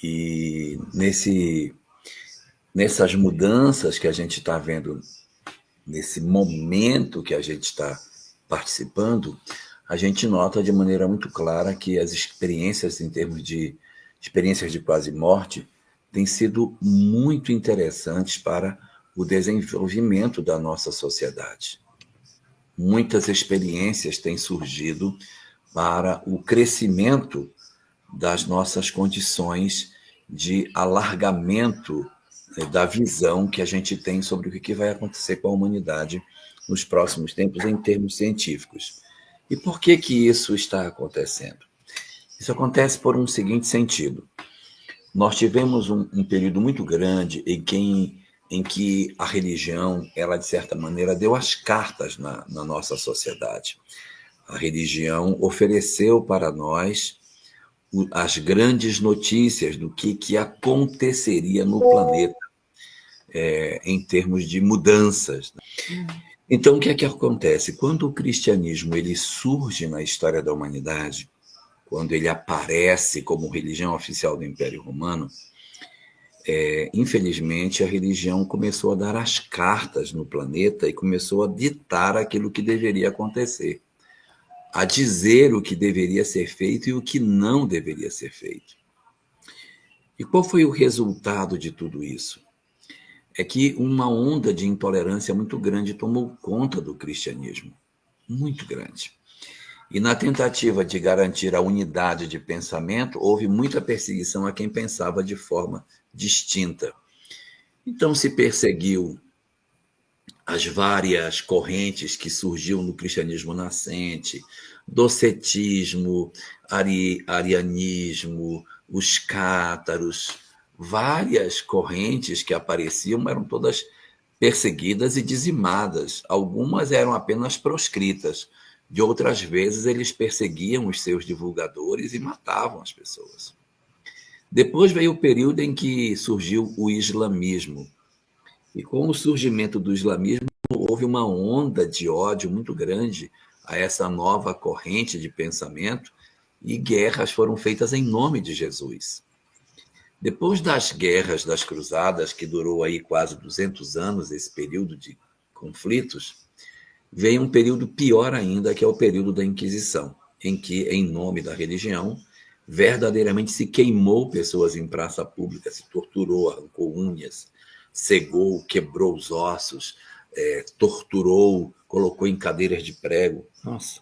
E nessas mudanças que a gente está vendo, nesse momento que a gente está participando, a gente nota de maneira muito clara que as experiências, em termos de experiências de quase morte, têm sido muito interessantes para o desenvolvimento da nossa sociedade. Muitas experiências têm surgido para o crescimento das nossas condições de alargamento, né, da visão que a gente tem sobre o que vai acontecer com a humanidade nos próximos tempos em termos científicos. E por que que isso está acontecendo? Isso acontece por um seguinte sentido. Nós tivemos um período muito grande em que a religião, ela de certa maneira, deu as cartas na nossa sociedade. A religião ofereceu para nós as grandes notícias do que aconteceria no planeta, em termos de mudanças. Então, o que é que acontece? Quando o cristianismo ele surge na história da humanidade, quando ele aparece como religião oficial do Império Romano, infelizmente a religião começou a dar as cartas no planeta e começou a ditar aquilo que deveria acontecer, a dizer o que deveria ser feito e o que não deveria ser feito. E qual foi o resultado de tudo isso? É que uma onda de intolerância muito grande tomou conta do cristianismo, muito grande. E na tentativa de garantir a unidade de pensamento, houve muita perseguição a quem pensava de forma distinta. Então se perseguiu as várias correntes que surgiam no cristianismo nascente, docetismo, arianismo, os cátaros, várias correntes que apareciam eram todas perseguidas e dizimadas. Algumas eram apenas proscritas. De outras vezes, eles perseguiam os seus divulgadores e matavam as pessoas. Depois veio o período em que surgiu o islamismo. E com o surgimento do islamismo, houve uma onda de ódio muito grande a essa nova corrente de pensamento e guerras foram feitas em nome de Jesus. Depois das guerras das cruzadas, que durou aí quase 200 anos, esse período de conflitos, veio um período pior ainda, que é o período da Inquisição, em que, em nome da religião, verdadeiramente se queimou pessoas em praça pública, se torturou, arrancou unhas, cegou, quebrou os ossos, torturou, colocou em cadeiras de prego. Nossa,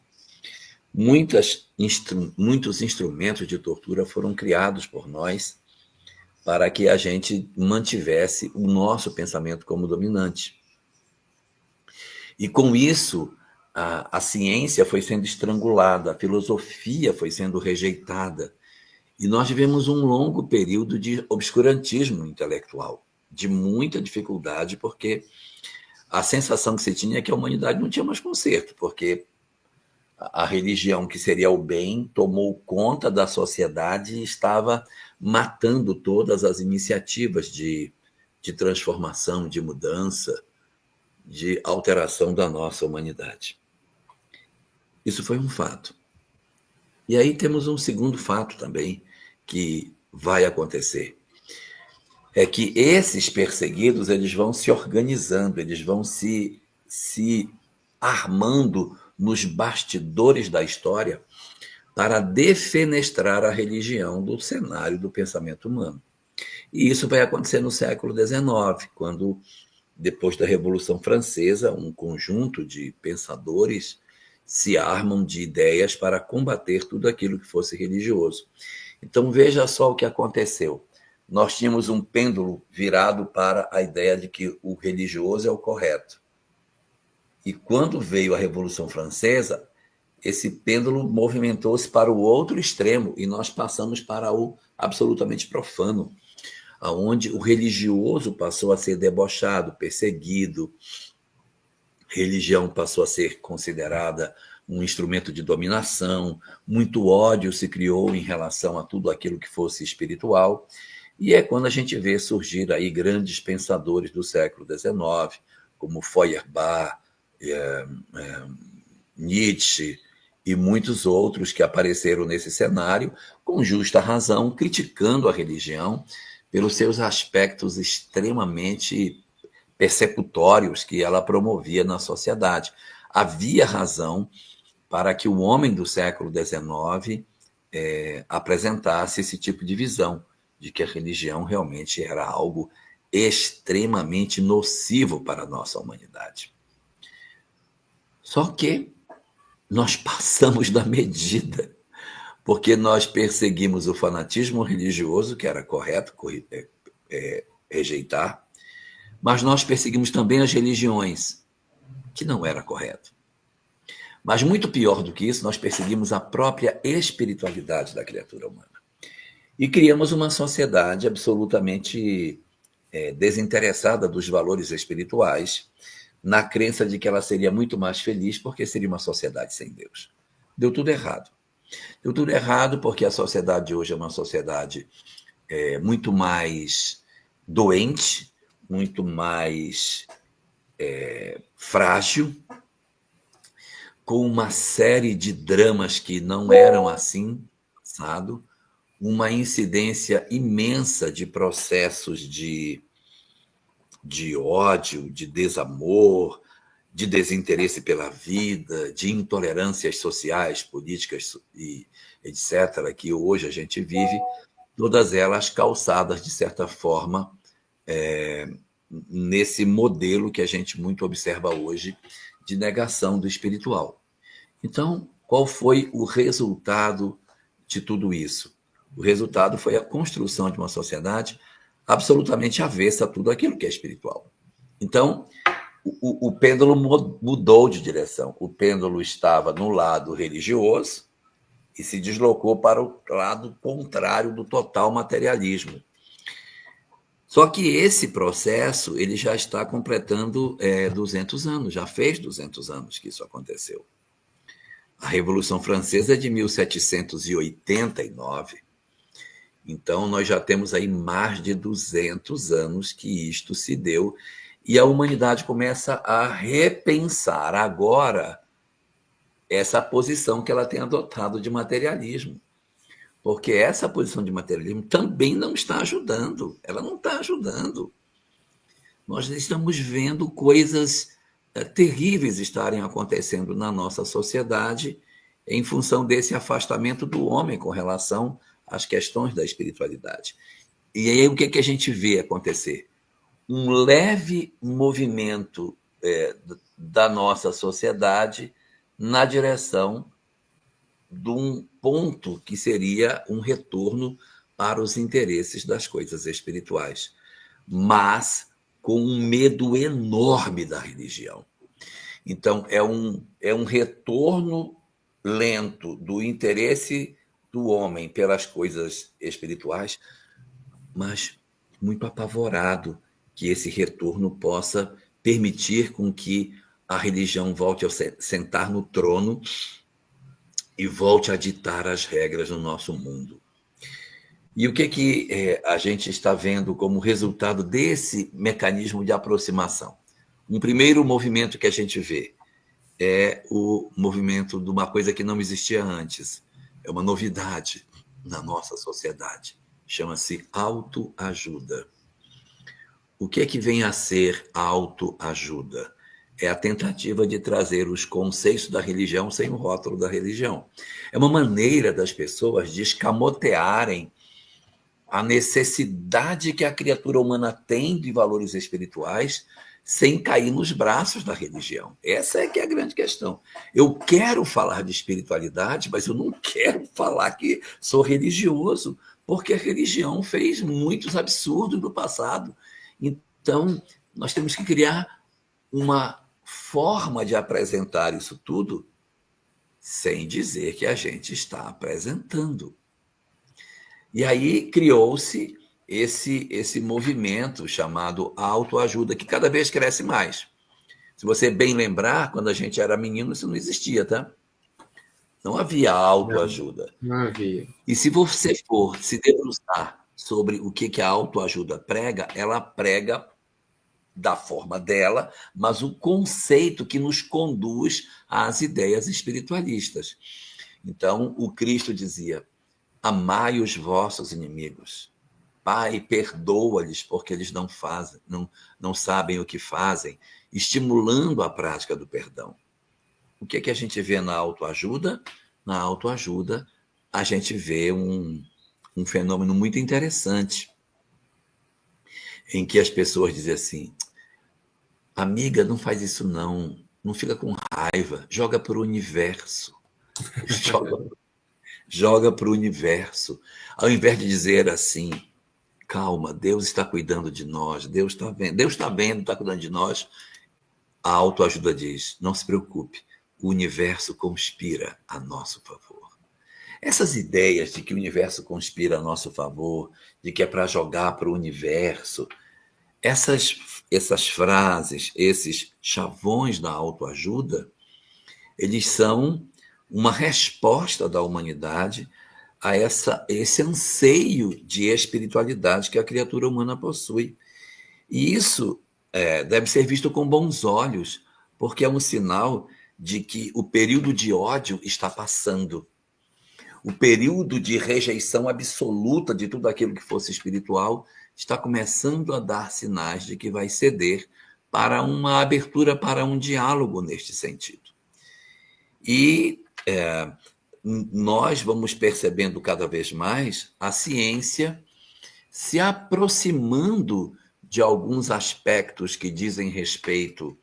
muitos instrumentos de tortura foram criados por nós para que a gente mantivesse o nosso pensamento como dominante. E com isso, a ciência foi sendo estrangulada, a filosofia foi sendo rejeitada. E nós vivemos um longo período de obscurantismo intelectual, de muita dificuldade, porque a sensação que se tinha é que a humanidade não tinha mais conserto, porque a religião, que seria o bem, tomou conta da sociedade e estava matando todas as iniciativas de transformação, de mudança, de alteração da nossa humanidade. Isso foi um fato. E aí temos um segundo fato também que vai acontecer. É que esses perseguidos, eles vão se organizando, eles vão se armando nos bastidores da história para defenestrar a religião do cenário do pensamento humano. E isso vai acontecer no século XIX, quando, depois da Revolução Francesa, um conjunto de pensadores se armam de ideias para combater tudo aquilo que fosse religioso. Então, veja só o que aconteceu. Nós tínhamos um pêndulo virado para a ideia de que o religioso é o correto. E quando veio a Revolução Francesa, esse pêndulo movimentou-se para o outro extremo e nós passamos para o absolutamente profano, onde o religioso passou a ser debochado, perseguido, religião passou a ser considerada um instrumento de dominação, muito ódio se criou em relação a tudo aquilo que fosse espiritual, e é quando a gente vê surgir aí grandes pensadores do século XIX, como Feuerbach, Nietzsche e muitos outros que apareceram nesse cenário, com justa razão, criticando a religião pelos seus aspectos extremamente persecutórios que ela promovia na sociedade. Havia razão para que o homem do século XIX apresentasse esse tipo de visão, de que a religião realmente era algo extremamente nocivo para a nossa humanidade. Só que nós passamos da medida, porque nós perseguimos o fanatismo religioso, que era correto rejeitar, mas nós perseguimos também as religiões, que não era correto. Mas muito pior do que isso, nós perseguimos a própria espiritualidade da criatura humana. E criamos uma sociedade absolutamente desinteressada dos valores espirituais, na crença de que ela seria muito mais feliz porque seria uma sociedade sem Deus. Deu tudo errado. Deu tudo errado porque a sociedade hoje é uma sociedade muito mais doente, muito mais frágil, com uma série de dramas que não eram assim, passado, uma incidência imensa de processos de ódio, de desamor, de desinteresse pela vida, de intolerâncias sociais, políticas e etc., que hoje a gente vive, todas elas calçadas, de certa forma, nesse modelo que a gente muito observa hoje de negação do espiritual. Então, qual foi o resultado de tudo isso? O resultado foi a construção de uma sociedade absolutamente avessa a tudo aquilo que é espiritual. Então, o pêndulo mudou de direção. O pêndulo estava no lado religioso e se deslocou para o lado contrário do total materialismo. Só que esse processo ele já está completando 200 anos, já fez 200 anos que isso aconteceu. A Revolução Francesa é de 1789. Então, nós já temos aí mais de 200 anos que isto se deu e a humanidade começa a repensar agora essa posição que ela tem adotado de materialismo. Porque essa posição de materialismo também não está ajudando. Ela não está ajudando. Nós estamos vendo coisas terríveis estarem acontecendo na nossa sociedade em função desse afastamento do homem com relação às questões da espiritualidade. E aí o que a gente vê acontecer? Um leve movimento da nossa sociedade na direção de um ponto que seria um retorno para os interesses das coisas espirituais, mas com um medo enorme da religião. Então, é um retorno lento do interesse do homem pelas coisas espirituais, mas muito apavorado que esse retorno possa permitir com que a religião volte a sentar no trono e volte a ditar as regras no nosso mundo. E o que a gente está vendo como resultado desse mecanismo de aproximação? Um primeiro movimento que a gente vê é o movimento de uma coisa que não existia antes. É uma novidade na nossa sociedade. Chama-se autoajuda. O que vem a ser a autoajuda? É a tentativa de trazer os conceitos da religião sem o rótulo da religião. É uma maneira das pessoas de escamotearem a necessidade que a criatura humana tem de valores espirituais sem cair nos braços da religião. Essa é que é a grande questão. Eu quero falar de espiritualidade, mas eu não quero falar que sou religioso, porque a religião fez muitos absurdos no passado. Então, nós temos que criar uma forma de apresentar isso tudo sem dizer que a gente está apresentando. E aí criou-se esse movimento chamado autoajuda, que cada vez cresce mais. Se você bem lembrar, quando a gente era menino, isso não existia, tá? Não havia autoajuda. Não havia. E se você for se debruçar sobre o que a autoajuda prega, ela prega da forma dela, mas o conceito que nos conduz às ideias espiritualistas. Então, o Cristo dizia: amai os vossos inimigos. Pai, perdoa-lhes porque eles não sabem o que fazem, estimulando a prática do perdão. O que é que a gente vê na autoajuda? Na autoajuda, a gente vê um fenômeno muito interessante, em que as pessoas dizem assim: amiga, não faz isso não fica com raiva, joga para o universo, joga para o universo, ao invés de dizer assim: calma, Deus está cuidando de nós, Deus está vendo, está cuidando de nós. A autoajuda diz: não se preocupe, o universo conspira a nosso favor. Essas ideias de que o universo conspira a nosso favor, de que é para jogar para o universo, essas frases, esses chavões da autoajuda, eles são uma resposta da humanidade a esse anseio de espiritualidade que a criatura humana possui. E isso deve ser visto com bons olhos, porque é um sinal de que o período de ódio está passando. O período de rejeição absoluta de tudo aquilo que fosse espiritual está começando a dar sinais de que vai ceder para uma abertura para um diálogo neste sentido. E nós vamos percebendo cada vez mais a ciência se aproximando de alguns aspectos que dizem respeito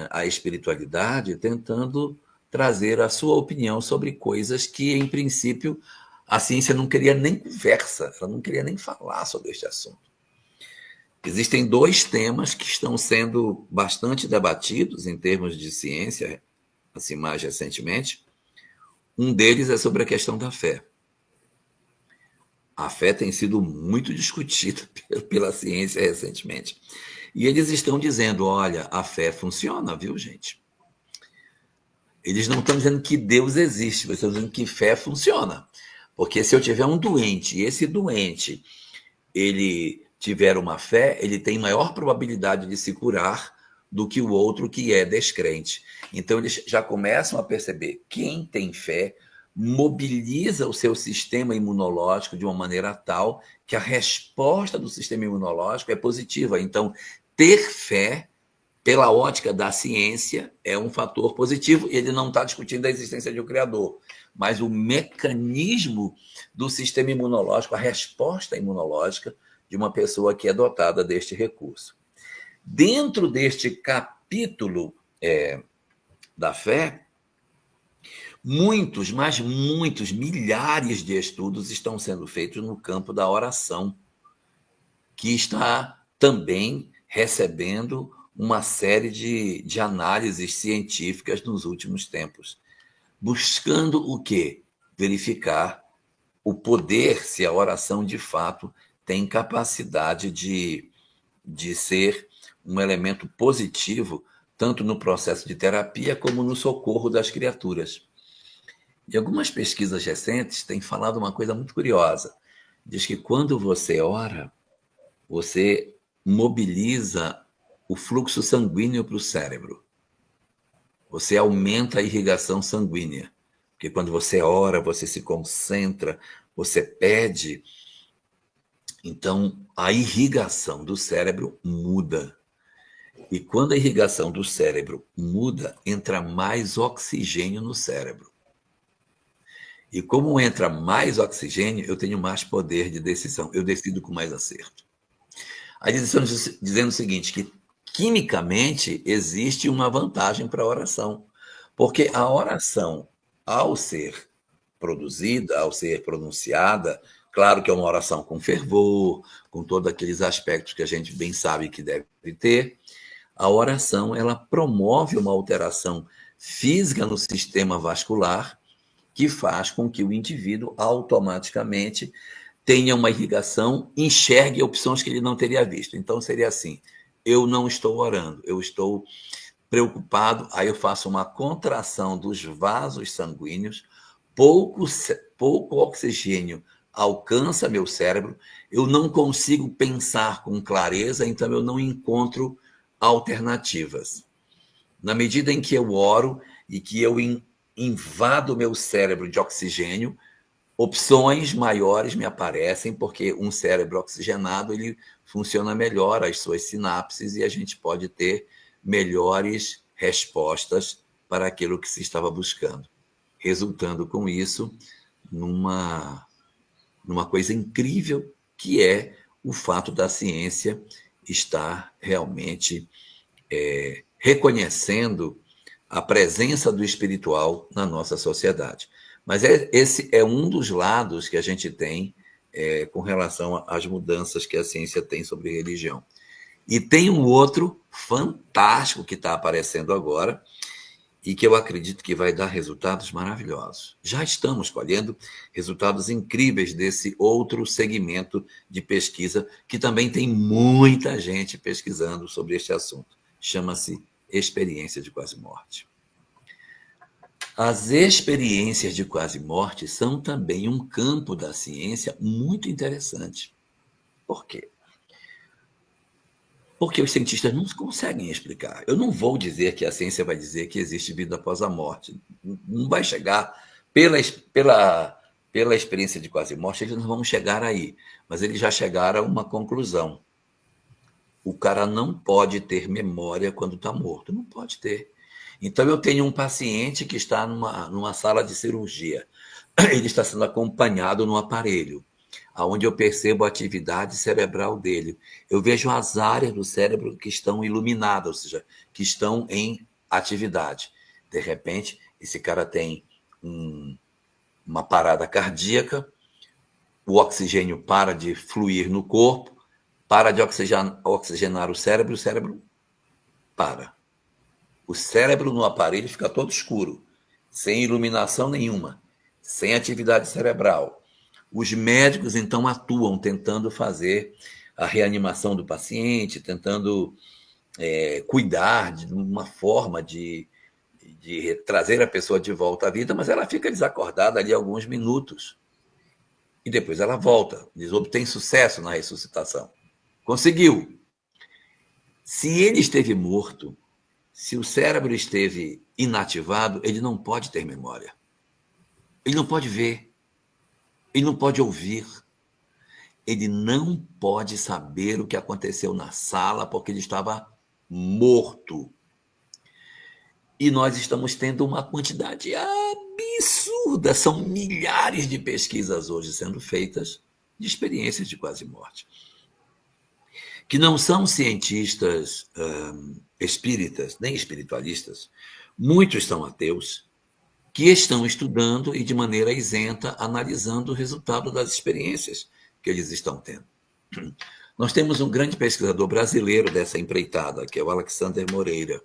à espiritualidade, tentando trazer a sua opinião sobre coisas que, em princípio, a ciência não queria nem conversa, ela não queria nem falar sobre este assunto. Existem dois temas que estão sendo bastante debatidos em termos de ciência, assim, mais recentemente. Um deles é sobre a questão da fé. A fé tem sido muito discutida pela ciência recentemente. E eles estão dizendo: olha, a fé funciona, viu, gente? Eles não estão dizendo que Deus existe, eles estão dizendo que fé funciona. Porque se eu tiver um doente, e esse doente ele tiver uma fé, ele tem maior probabilidade de se curar do que o outro que é descrente. Então, eles já começam a perceber: quem tem fé mobiliza o seu sistema imunológico de uma maneira tal que a resposta do sistema imunológico é positiva. Então, ter fé, pela ótica da ciência, é um fator positivo. Ele não está discutindo a existência de um criador, mas o mecanismo do sistema imunológico, a resposta imunológica de uma pessoa que é dotada deste recurso. Dentro deste capítulo da fé, muitos, mas muitos, milhares de estudos estão sendo feitos no campo da oração, que está também recebendo uma série de análises científicas nos últimos tempos, buscando o quê? Verificar o poder, se a oração de fato tem capacidade de ser um elemento positivo, tanto no processo de terapia como no socorro das criaturas. E algumas pesquisas recentes têm falado uma coisa muito curiosa. Diz que quando você ora, você mobiliza o fluxo sanguíneo para o cérebro. Você aumenta a irrigação sanguínea. Porque quando você ora, você se concentra, você pede. Então, a irrigação do cérebro muda. E quando a irrigação do cérebro muda, entra mais oxigênio no cérebro. E como entra mais oxigênio, eu tenho mais poder de decisão. Eu decido com mais acerto. Aí eles estão dizendo o seguinte, que quimicamente existe uma vantagem para a oração. Porque a oração, ao ser produzida, ao ser pronunciada, claro que é uma oração com fervor, com todos aqueles aspectos que a gente bem sabe que deve ter, a oração ela promove uma alteração física no sistema vascular que faz com que o indivíduo automaticamente tenha uma irrigação, enxergue opções que ele não teria visto. Então, seria assim: eu não estou orando, eu estou preocupado, aí eu faço uma contração dos vasos sanguíneos, pouco oxigênio alcança meu cérebro, eu não consigo pensar com clareza, então eu não encontro alternativas. Na medida em que eu oro e que eu invado o meu cérebro de oxigênio, opções maiores me aparecem, porque um cérebro oxigenado ele funciona melhor, as suas sinapses, e a gente pode ter melhores respostas para aquilo que se estava buscando, resultando com isso numa coisa incrível, que é o fato da ciência estar realmente reconhecendo a presença do espiritual na nossa sociedade. Mas esse é um dos lados que a gente tem com relação às mudanças que a ciência tem sobre religião. E tem um outro fantástico que está aparecendo agora e que eu acredito que vai dar resultados maravilhosos. Já estamos colhendo resultados incríveis desse outro segmento de pesquisa que também tem muita gente pesquisando sobre este assunto. Chama-se experiência de quase-morte. As experiências de quase-morte são também um campo da ciência muito interessante. Por quê? Porque os cientistas não conseguem explicar. Eu não vou dizer que a ciência vai dizer que existe vida após a morte. Não vai chegar. Pela experiência de quase-morte, eles não vão chegar aí. Mas eles já chegaram a uma conclusão. O cara não pode ter memória quando está morto. Não pode ter. Então, eu tenho um paciente que está numa sala de cirurgia. Ele está sendo acompanhado no aparelho, onde eu percebo a atividade cerebral dele. Eu vejo as áreas do cérebro que estão iluminadas, ou seja, que estão em atividade. De repente, esse cara tem uma parada cardíaca, o oxigênio para de fluir no corpo, para de oxigenar o cérebro para. O cérebro no aparelho fica todo escuro, sem iluminação nenhuma, sem atividade cerebral. Os médicos, então, atuam tentando fazer a reanimação do paciente, tentando cuidar de uma forma de trazer a pessoa de volta à vida, mas ela fica desacordada ali alguns minutos. E depois ela volta, eles obtêm sucesso na ressuscitação. Conseguiu. Se ele esteve morto, se o cérebro esteve inativado, ele não pode ter memória. Ele não pode ver. Ele não pode ouvir. Ele não pode saber o que aconteceu na sala porque ele estava morto. E nós estamos tendo uma quantidade absurda. São milhares de pesquisas hoje sendo feitas de experiências de quase-morte. Que não são cientistas espíritas, nem espiritualistas, muitos são ateus, que estão estudando e de maneira isenta, analisando o resultado das experiências que eles estão tendo. Nós temos um grande pesquisador brasileiro dessa empreitada, que é o Alexander Moreira,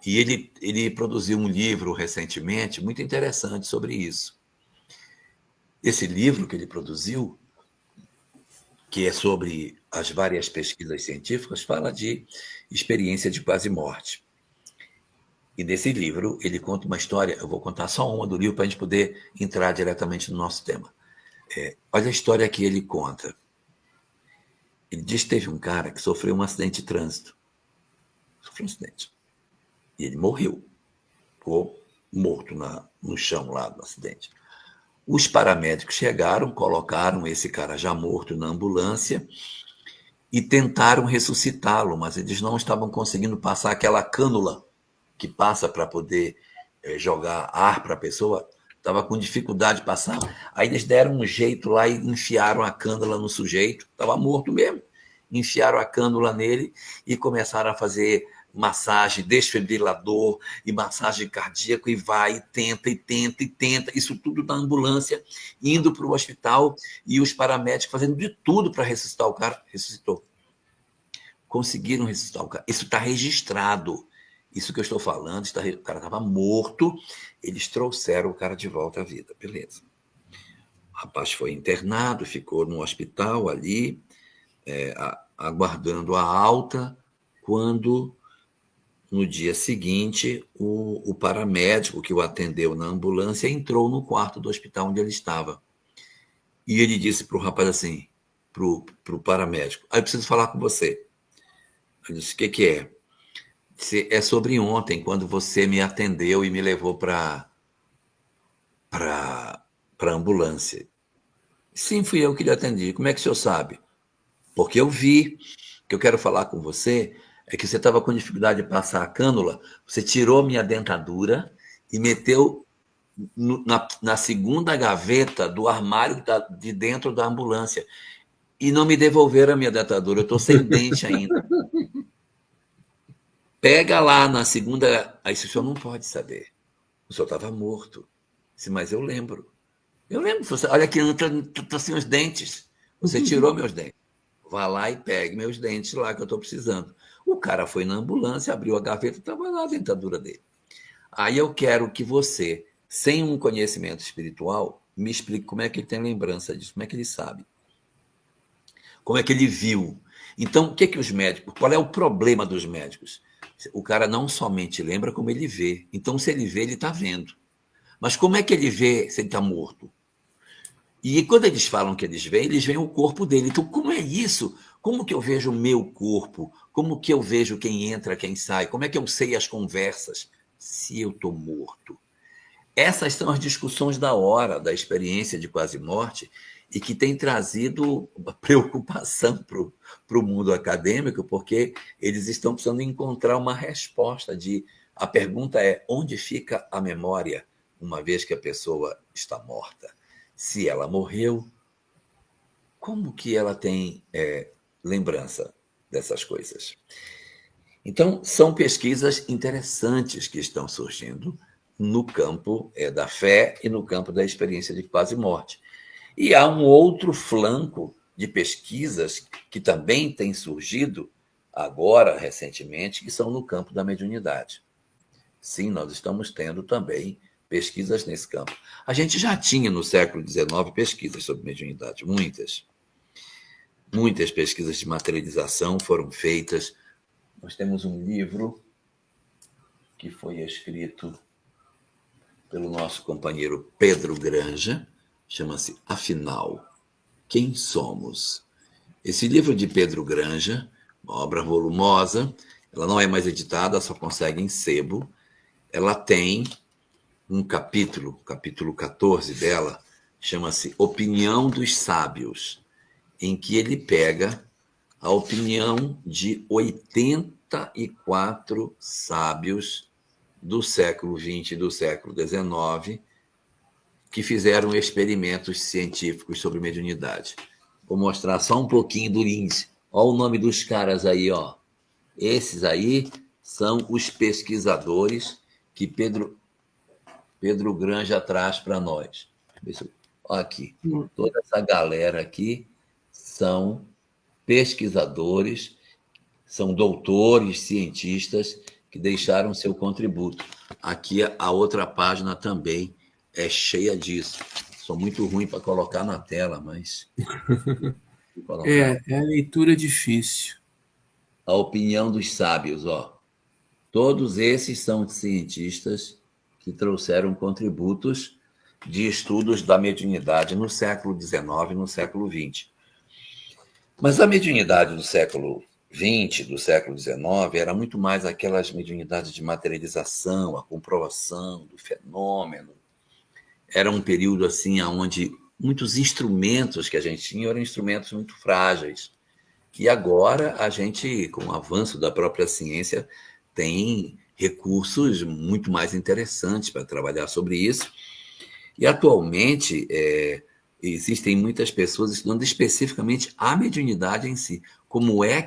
e ele produziu um livro recentemente muito interessante sobre isso. Esse livro que ele produziu, que é sobre as várias pesquisas científicas, fala de experiência de quase-morte. E nesse livro ele conta uma história, eu vou contar só uma do livro para a gente poder entrar diretamente no nosso tema. Olha a história que ele conta. Ele diz que teve um cara que sofreu um acidente de trânsito. Sofreu um acidente. E ele morreu. Ficou morto no chão lá do acidente. Os paramédicos chegaram, colocaram esse cara já morto na ambulância e tentaram ressuscitá-lo, mas eles não estavam conseguindo passar aquela cânula que passa para poder jogar ar para a pessoa. Estava com dificuldade de passar. Aí eles deram um jeito lá e enfiaram a cânula no sujeito. Estava morto mesmo. Enfiaram a cânula nele e começaram a fazer massagem, desfibrilador e massagem cardíaca, e vai, e tenta, isso tudo na ambulância, indo para o hospital, e os paramédicos fazendo de tudo para ressuscitar o cara. Ressuscitou. Conseguiram ressuscitar o cara. Isso está registrado. Isso que eu estou falando, o cara estava morto, eles trouxeram o cara de volta à vida. Beleza. O rapaz foi internado, ficou no hospital ali, aguardando a alta, quando no dia seguinte, o paramédico que o atendeu na ambulância entrou no quarto do hospital onde ele estava. E ele disse para o rapaz assim, para o paramédico, eu preciso falar com você. Eu disse, o que que é? É sobre ontem, quando você me atendeu e me levou para a ambulância. Sim, fui eu que lhe atendi. Como é que o senhor sabe? Porque eu vi. O que eu quero falar com você é que você estava com dificuldade de passar a cânula, você tirou minha dentadura e meteu na segunda gaveta do armário de dentro da ambulância. E não me devolveram a minha dentadura. Eu estou sem dente ainda. Pega lá na segunda. Aí o senhor não pode saber. O senhor estava morto. Disse, mas eu lembro. Eu lembro. Olha aqui, estão assim os dentes. Você tirou meus dentes. Vá lá e pegue meus dentes lá que eu estou precisando. O cara foi na ambulância, abriu a gaveta, estava lá a dentadura dele. Aí eu quero que você, sem um conhecimento espiritual, me explique como é que ele tem lembrança disso, como é que ele sabe, como é que ele viu. Então, o que que os médicos, qual é o problema dos médicos? O cara não somente lembra, como ele vê. Então, se ele vê, ele está vendo. Mas como é que ele vê se ele está morto? E quando eles falam que eles veem o corpo dele. Então, como é isso? Como que eu vejo o meu corpo? Como que eu vejo quem entra, quem sai? Como é que eu sei as conversas se eu estou morto? Essas são as discussões da hora, da experiência de quase morte, e que tem trazido preocupação para o mundo acadêmico, porque eles estão precisando encontrar uma resposta de... A pergunta é, onde fica a memória, uma vez que a pessoa está morta? Se ela morreu, como que ela tem lembrança dessas coisas? Então, são pesquisas interessantes que estão surgindo no campo da fé e no campo da experiência de quase morte. E há um outro flanco de pesquisas que também tem surgido agora, recentemente, que são no campo da mediunidade. Sim, nós estamos tendo também pesquisas nesse campo. A gente já tinha no século XIX pesquisas sobre mediunidade, muitas. Muitas pesquisas de materialização foram feitas. Nós temos um livro que foi escrito pelo nosso companheiro Pedro Granja, chama-se Afinal, Quem Somos? Esse livro de Pedro Granja, uma obra volumosa, ela não é mais editada, só consegue em sebo. Ela tem um capítulo, capítulo 14 dela, chama-se Opinião dos Sábios, em que ele pega a opinião de 84 sábios do século XX e do século XIX que fizeram experimentos científicos sobre mediunidade. Vou mostrar só um pouquinho do índice. Olha o nome dos caras aí, ó. Esses aí são os pesquisadores que Pedro Granja traz para nós. Olha aqui. Toda essa galera aqui são pesquisadores, são doutores, cientistas que deixaram seu contributo. Aqui a outra página também é cheia disso. Sou muito ruim para colocar na tela, mas... É a leitura difícil. A opinião dos sábios, ó. Todos esses são cientistas que trouxeram contributos de estudos da mediunidade no século XIX e no século XX. Mas a mediunidade do século XX, do século XIX, era muito mais aquelas mediunidades de materialização, a comprovação do fenômeno. Era um período assim onde muitos instrumentos que a gente tinha eram instrumentos muito frágeis. E agora a gente, com o avanço da própria ciência, tem recursos muito mais interessantes para trabalhar sobre isso. E atualmente existem muitas pessoas estudando especificamente a mediunidade em si. Como é,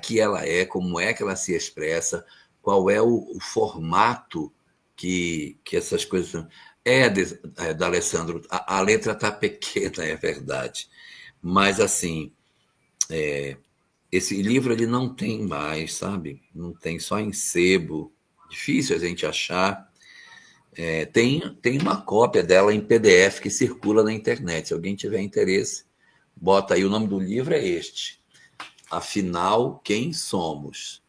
como é que ela se expressa, qual é o formato que essas coisas são. Da Alessandro, a letra está pequena, é verdade. Mas, assim, esse livro ele não tem mais, sabe? Não tem, só em sebo. Difícil a gente achar. Tem uma cópia dela em PDF que circula na internet. Se alguém tiver interesse, bota aí. O nome do livro é este. Afinal, Quem Somos?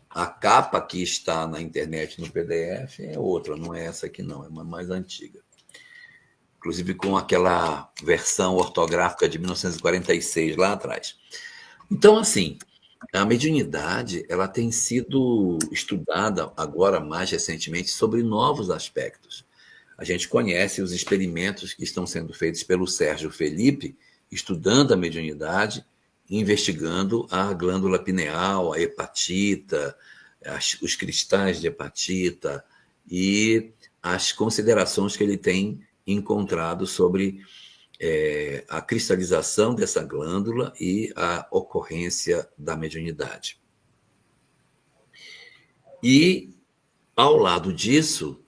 A capa que está na internet no PDF é outra, não é essa aqui não, é uma mais antiga. Inclusive com aquela versão ortográfica de 1946 lá atrás. Então, assim, A mediunidade, ela tem sido estudada agora mais recentemente sobre novos aspectos. A gente conhece os experimentos que estão sendo feitos pelo Sérgio Felipe, estudando a mediunidade, investigando a glândula pineal, a hepatita, os cristais de hepatita e as considerações que ele tem encontrado sobre a cristalização dessa glândula e a ocorrência da mediunidade. E, ao lado disso,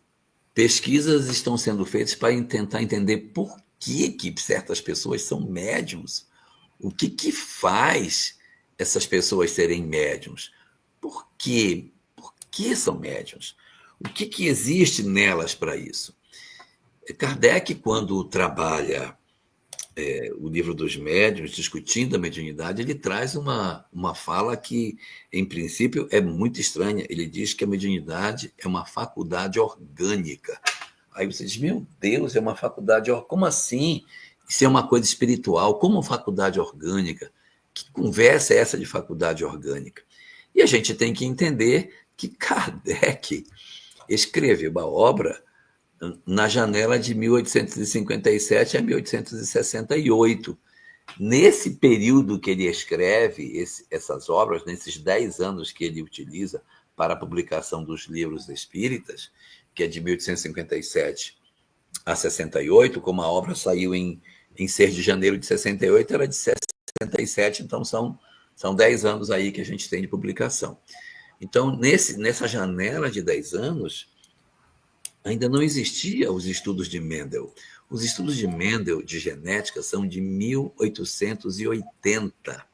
pesquisas estão sendo feitas para tentar entender por que certas pessoas são médiums. O que faz essas pessoas serem médiums? Por quê? Por que são médiums? O que existe nelas para isso? Kardec, quando trabalha o livro dos médiuns, discutindo a mediunidade, ele traz uma fala que, em princípio, é muito estranha. Ele diz que a mediunidade é uma faculdade orgânica. Aí você diz, meu Deus, é uma faculdade orgânica. Como assim? Isso é uma coisa espiritual. Como faculdade orgânica? Que conversa é essa de faculdade orgânica? E a gente tem que entender que Kardec escreveu uma obra na janela de 1857 a 1868. Nesse período que ele escreve essas obras, nesses 10 anos que ele utiliza para a publicação dos livros espíritas, que é de 1857 a 68, como a obra saiu em 6 de janeiro de 68, era de 67, então são 10 anos aí que a gente tem de publicação. Então, nessa janela de 10 anos, ainda não existiam os estudos de Mendel. Os estudos de Mendel de genética são de 1880.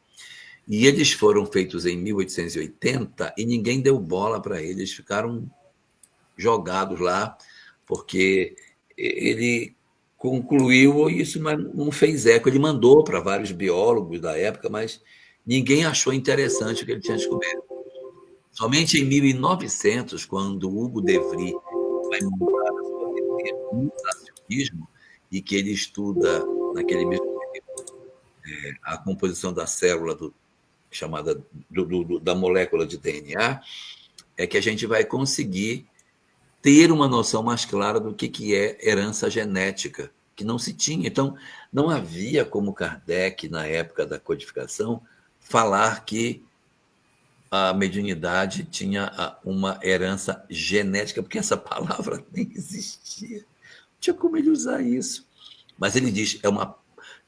E eles foram feitos em 1880 e ninguém deu bola para eles, ficaram jogados lá, porque ele concluiu isso, mas não fez eco. Ele mandou para vários biólogos da época, mas ninguém achou interessante o que ele tinha descoberto. Somente em 1900, quando Hugo de Vries vai montar a sua teoria do mutacionismo, e que ele estuda naquele mesmo período a composição da célula chamada da molécula de DNA, é que a gente vai conseguir ter uma noção mais clara do que é herança genética, que não se tinha. Então, não havia como Kardec, na época da codificação, falar que a mediunidade tinha uma herança genética, porque essa palavra nem existia. Não tinha como ele usar isso. Mas ele diz,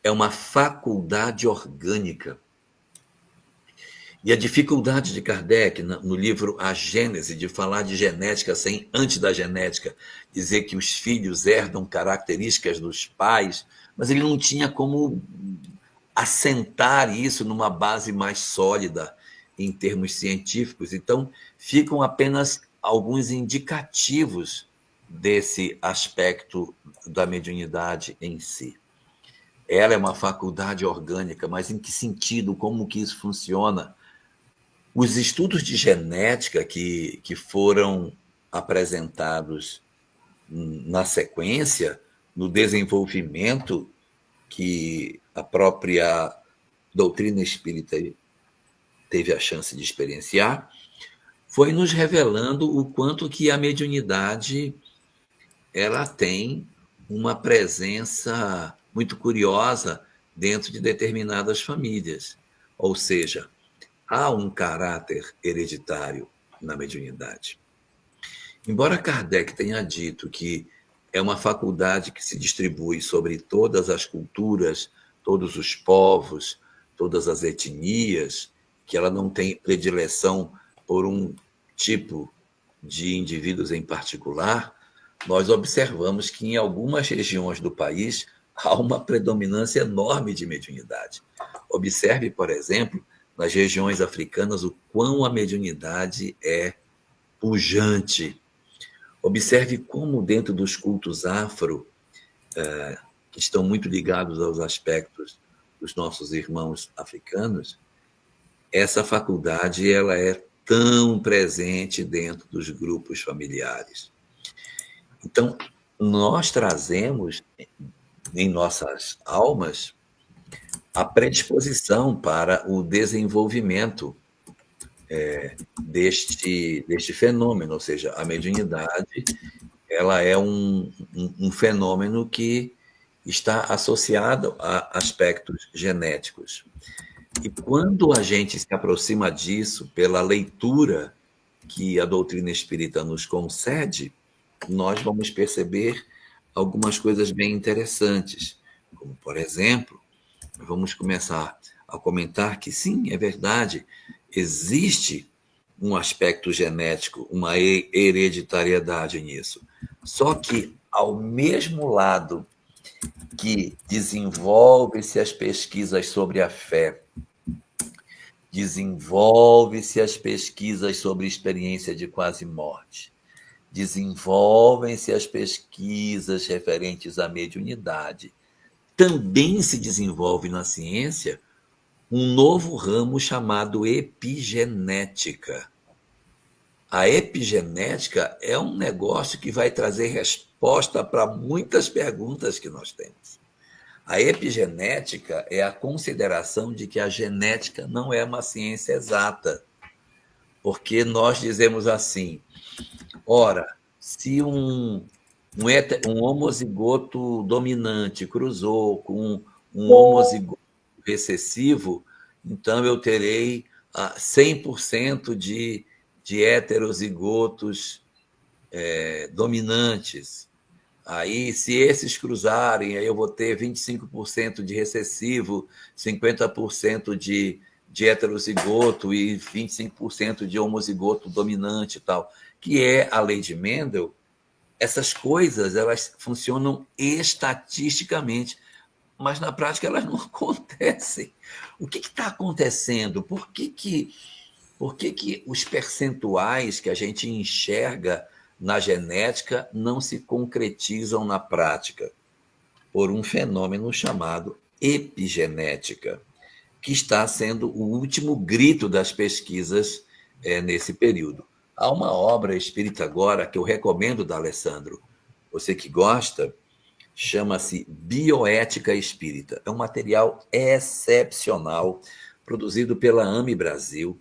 é uma faculdade orgânica. E a dificuldade de Kardec, no livro A Gênese, de falar de genética sem antes da genética, dizer que os filhos herdam características dos pais, mas ele não tinha como assentar isso numa base mais sólida em termos científicos. Então, ficam apenas alguns indicativos desse aspecto da mediunidade em si. Ela é uma faculdade orgânica, mas em que sentido? Como que isso funciona? Os estudos de genética que foram apresentados na sequência, no desenvolvimento que a própria doutrina espírita teve a chance de experienciar, foi nos revelando o quanto que a mediunidade ela tem uma presença muito curiosa dentro de determinadas famílias. Ou seja, há um caráter hereditário na mediunidade. Embora Kardec tenha dito que é uma faculdade que se distribui sobre todas as culturas, todos os povos, todas as etnias, que ela não tem predileção por um tipo de indivíduos em particular, nós observamos que em algumas regiões do país há uma predominância enorme de mediunidade. Observe, por exemplo, nas regiões africanas, o quão a mediunidade é pujante. Observe como dentro dos cultos afro, que estão muito ligados aos aspectos dos nossos irmãos africanos, essa faculdade ela é tão presente dentro dos grupos familiares. Então, nós trazemos em nossas almas a predisposição para o desenvolvimento deste fenômeno, ou seja, a mediunidade ela é um fenômeno que está associado a aspectos genéticos. E quando a gente se aproxima disso pela leitura que a doutrina espírita nos concede, nós vamos perceber algumas coisas bem interessantes, como, por exemplo, vamos começar a comentar que sim, é verdade, existe um aspecto genético, uma hereditariedade nisso. Só que, ao mesmo lado que desenvolve-se as pesquisas sobre a fé, desenvolve-se as pesquisas sobre experiência de quase morte, desenvolvem-se as pesquisas referentes à mediunidade, também se desenvolve na ciência um novo ramo chamado epigenética. A epigenética é um negócio que vai trazer resposta para muitas perguntas que nós temos. A epigenética é a consideração de que a genética não é uma ciência exata, porque nós dizemos assim, ora, se um homozigoto dominante cruzou com um homozigoto recessivo, então eu terei 100% de heterozigotos dominantes. Aí, se esses cruzarem, aí eu vou ter 25% de recessivo, 50% de heterozigoto e 25% de homozigoto dominante e tal, que é a lei de Mendel. Essas coisas, elas funcionam estatisticamente, mas na prática elas não acontecem. O que está acontecendo? Por que os percentuais que a gente enxerga na genética não se concretizam na prática? Por um fenômeno chamado epigenética, que está sendo o último grito das pesquisas nesse período. Há uma obra espírita agora que eu recomendo da Alessandro. Você que gosta, chama-se Bioética Espírita. É um material excepcional, produzido pela AME Brasil,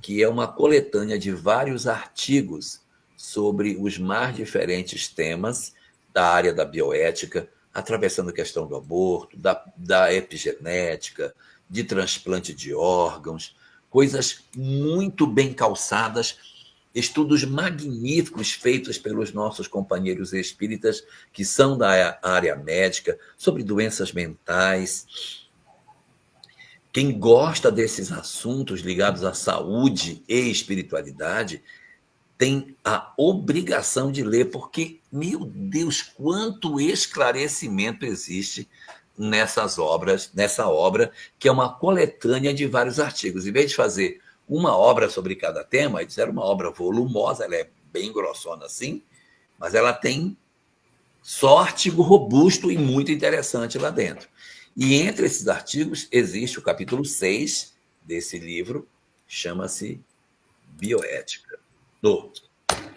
que é uma coletânea de vários artigos sobre os mais diferentes temas da área da bioética, atravessando a questão do aborto, da epigenética, de transplante de órgãos, coisas muito bem calçadas, estudos magníficos feitos pelos nossos companheiros espíritas que são da área médica, sobre doenças mentais. Quem gosta desses assuntos ligados à saúde e espiritualidade tem a obrigação de ler, porque, meu Deus, quanto esclarecimento existe nessa obra, que é uma coletânea de vários artigos. Em vez de fazer uma obra sobre cada tema, eles fizeram uma obra volumosa, ela é bem grossona assim, mas ela tem só artigo robusto e muito interessante lá dentro. E entre esses artigos existe o capítulo 6 desse livro, chama-se Bioética,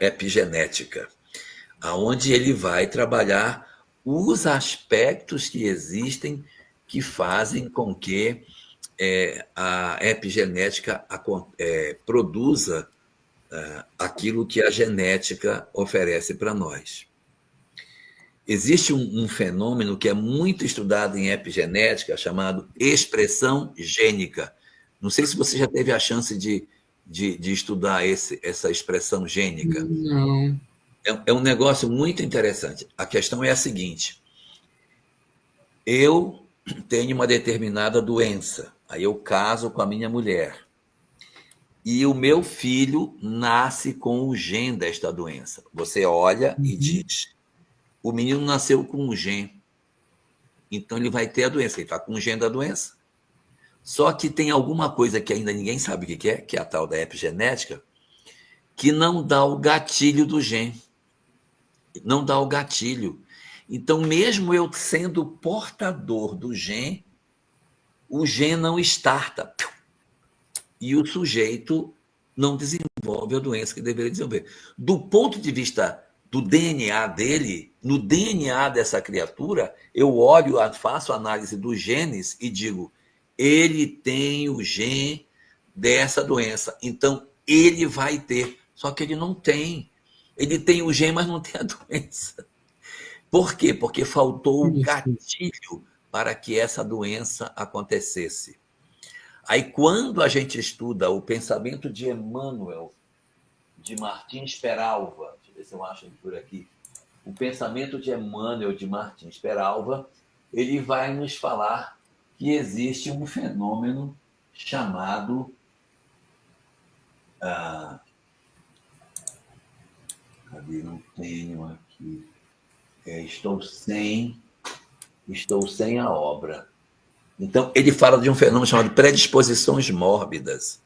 epigenética, aonde ele vai trabalhar os aspectos que existem que fazem com que a epigenética produza aquilo que a genética oferece para nós. Existe um fenômeno que é muito estudado em epigenética, chamado expressão gênica. Não sei se você já teve a chance de estudar essa expressão gênica. Não. É um negócio muito interessante. A questão é a seguinte: eu tenho uma determinada doença, aí eu caso com a minha mulher, e o meu filho nasce com o gene desta doença. Você olha e diz, o menino nasceu com um gene, então ele vai ter a doença, ele está com o gene da doença. Só que tem alguma coisa que ainda ninguém sabe o que é a tal da epigenética, que não dá o gatilho do gene. Não dá o gatilho. Então, mesmo eu sendo portador do gene, o gene não starta. E o sujeito não desenvolve a doença que deveria desenvolver. Do ponto de vista do DNA dele, no DNA dessa criatura, eu olho, faço análise dos genes e digo, ele tem o gene dessa doença. Então, ele vai ter, só que ele não tem. Ele tem o gene, mas não tem a doença. Por quê? Porque faltou o Isso. gatilho para que essa doença acontecesse. Aí, quando a gente estuda o pensamento de Emmanuel, de Martins Peralva, deixa eu ver se eu acho ele por aqui. O pensamento de Emmanuel, de Martins Peralva, ele vai nos falar que existe um fenômeno chamado. Cadê? Não tenho aqui. Estou sem a obra. Então, ele fala de um fenômeno chamado predisposições mórbidas,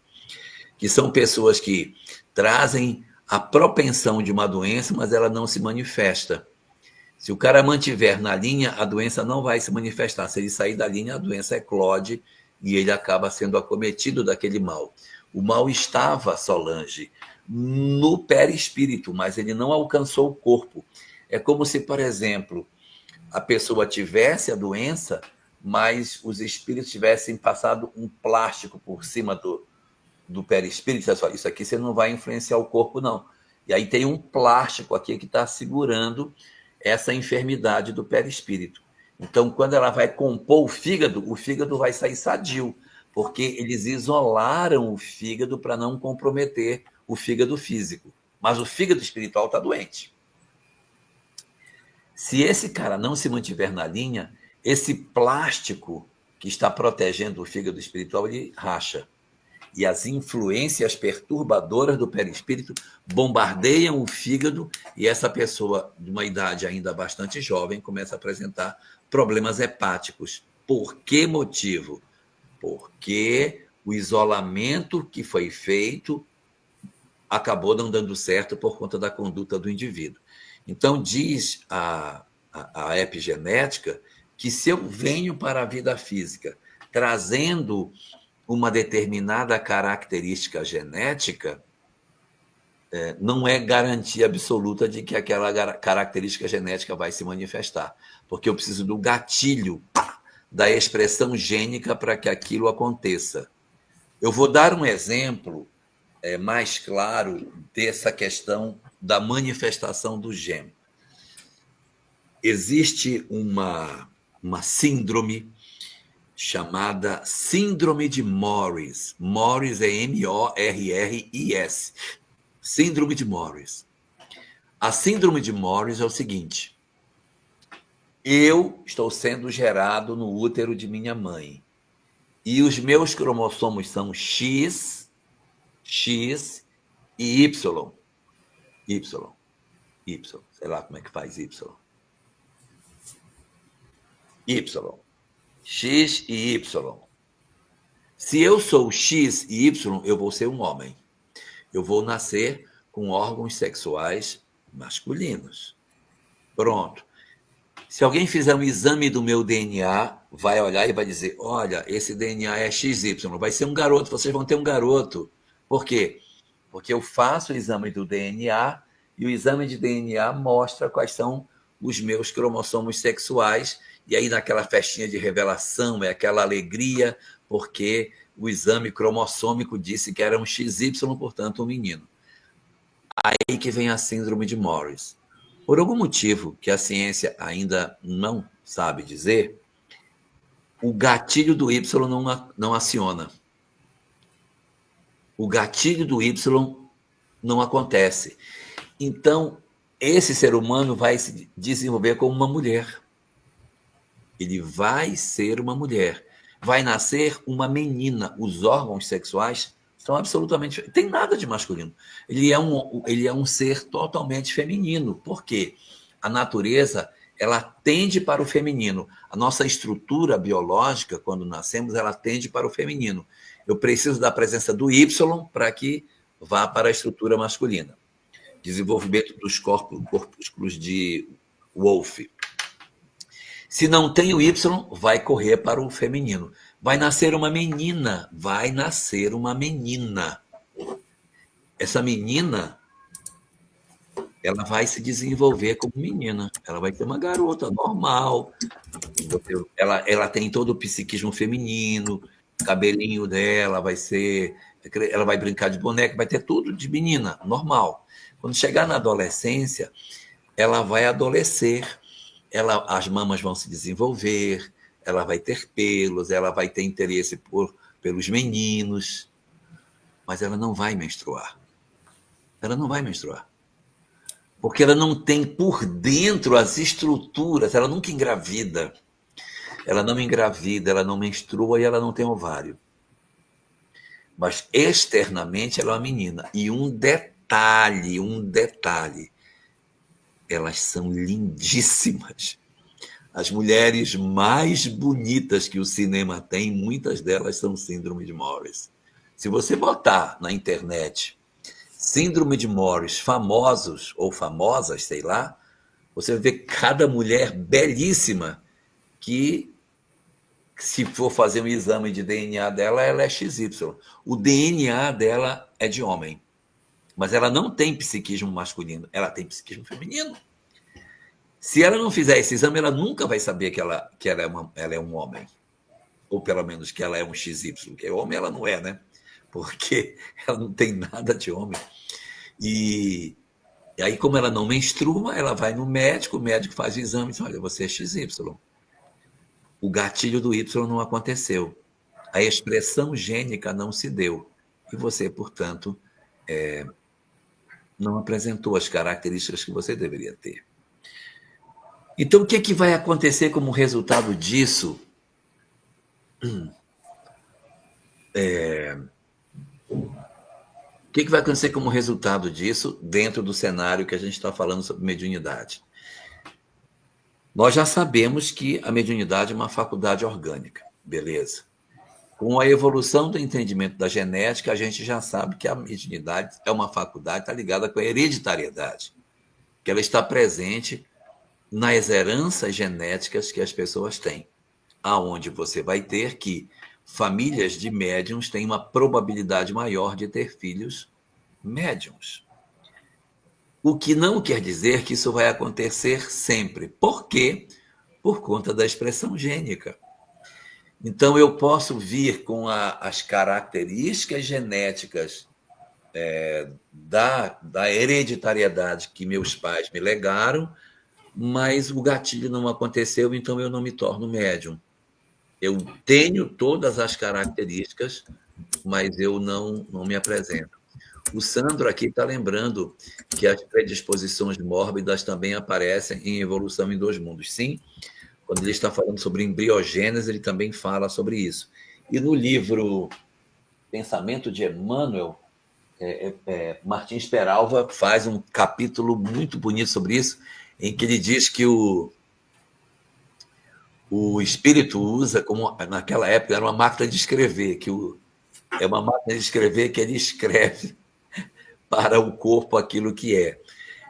que são pessoas que trazem a propensão de uma doença, mas ela não se manifesta. Se o cara mantiver na linha, a doença não vai se manifestar. Se ele sair da linha, a doença eclode e ele acaba sendo acometido daquele mal. O mal estava, Solange, no perispírito, mas ele não alcançou o corpo. É como se, por exemplo, a pessoa tivesse a doença, mas os espíritos tivessem passado um plástico por cima do perispírito. Isso aqui você não vai influenciar o corpo, não. E aí tem um plástico aqui que está segurando essa enfermidade do perispírito. Então, quando ela vai compor o fígado vai sair sadio, porque eles isolaram o fígado para não comprometer o fígado físico. Mas o fígado espiritual está doente. Se esse cara não se mantiver na linha, esse plástico que está protegendo o fígado espiritual, ele racha. E as influências perturbadoras do perispírito bombardeiam o fígado e essa pessoa, de uma idade ainda bastante jovem, começa a apresentar problemas hepáticos. Por que motivo? Porque o isolamento que foi feito acabou não dando certo por conta da conduta do indivíduo. Então, diz a epigenética que se eu venho para a vida física trazendo uma determinada característica genética, não é garantia absoluta de que aquela característica genética vai se manifestar, porque eu preciso do gatilho da expressão gênica para que aquilo aconteça. Eu vou dar um exemplo mais claro dessa questão da manifestação do gene. Existe uma síndrome chamada Síndrome de Morris. Morris é M-O-R-R-I-S. Síndrome de Morris. A Síndrome de Morris é o seguinte: eu estou sendo gerado no útero de minha mãe e os meus cromossomos são X e Y. Sei lá como é que faz Y. X e Y. Se eu sou X e Y, eu vou ser um homem. Eu vou nascer com órgãos sexuais masculinos. Pronto. Se alguém fizer um exame do meu DNA, vai olhar e vai dizer: olha, esse DNA é XY, vai ser um garoto, vocês vão ter um garoto. Por quê? Porque eu faço o exame do DNA e o exame de DNA mostra quais são os meus cromossomos sexuais. E aí, naquela festinha de revelação, é aquela alegria, porque o exame cromossômico disse que era um XY, portanto, um menino. Aí que vem a síndrome de Morris. Por algum motivo que a ciência ainda não sabe dizer, o gatilho do Y não aciona. O gatilho do Y não acontece. Então, esse ser humano vai se desenvolver como uma mulher. Ele vai ser uma mulher. Vai nascer uma menina. Os órgãos sexuais são absolutamente... Tem nada de masculino. Ele é um ser totalmente feminino. Por quê? A natureza, ela tende para o feminino. A nossa estrutura biológica, quando nascemos, ela tende para o feminino. Eu preciso da presença do Y para que vá para a estrutura masculina. Desenvolvimento dos corpúsculos de Wolff. Se não tem o Y, vai correr para o feminino. Vai nascer uma menina. Essa menina, ela vai se desenvolver como menina. Ela vai ser uma garota normal. Ela tem todo o psiquismo feminino. cabelinho dela vai ser... Ela vai brincar de boneca, vai ter tudo de menina, normal. Quando chegar na adolescência, ela vai adolescer, as mamas vão se desenvolver, ela vai ter pelos, ela vai ter interesse pelos meninos, mas ela não vai menstruar. Ela não vai menstruar. Porque ela não tem por dentro as estruturas, ela nunca engravida. Ela não engravida, ela não menstrua e ela não tem ovário. Mas externamente ela é uma menina. E um detalhe, elas são lindíssimas. As mulheres mais bonitas que o cinema tem, muitas delas são síndrome de Morris. Se você botar na internet síndrome de Morris famosos ou famosas, sei lá, você vai ver cada mulher belíssima que, se for fazer um exame de DNA dela, ela é XY. O DNA dela é de homem, mas ela não tem psiquismo masculino, ela tem psiquismo feminino. Se ela não fizer esse exame, ela nunca vai saber que ela é um homem. Ou pelo menos que ela é um XY, porque homem ela não é, né? Porque ela não tem nada de homem. E aí, como ela não menstrua, ela vai no médico, o médico faz o exame e diz, olha, você é XY. O gatilho do Y não aconteceu. A expressão gênica não se deu. E você, portanto, não apresentou as características que você deveria ter. Então, o que vai acontecer como resultado disso? O que vai acontecer como resultado disso dentro do cenário que a gente está falando sobre mediunidade? Nós já sabemos que a mediunidade é uma faculdade orgânica, beleza? Com a evolução do entendimento da genética, a gente já sabe que a mediunidade é uma faculdade, está ligada com a hereditariedade, que ela está presente nas heranças genéticas que as pessoas têm, aonde você vai ter que famílias de médiums têm uma probabilidade maior de ter filhos médiums. O que não quer dizer que isso vai acontecer sempre. Por quê? Por conta da expressão gênica. Então, eu posso vir com as características genéticas da hereditariedade que meus pais me legaram, mas o gatilho não aconteceu, então eu não me torno médium. Eu tenho todas as características, mas eu não me apresento. O Sandro aqui está lembrando que as predisposições mórbidas também aparecem em Evolução em Dois Mundos. Sim, quando ele está falando sobre embriogênese, ele também fala sobre isso. E no livro Pensamento de Emmanuel, Martins Peralva faz um capítulo muito bonito sobre isso, em que ele diz que o espírito usa, como naquela época era uma máquina de escrever, é uma máquina de escrever que ele escreve para o corpo aquilo que é.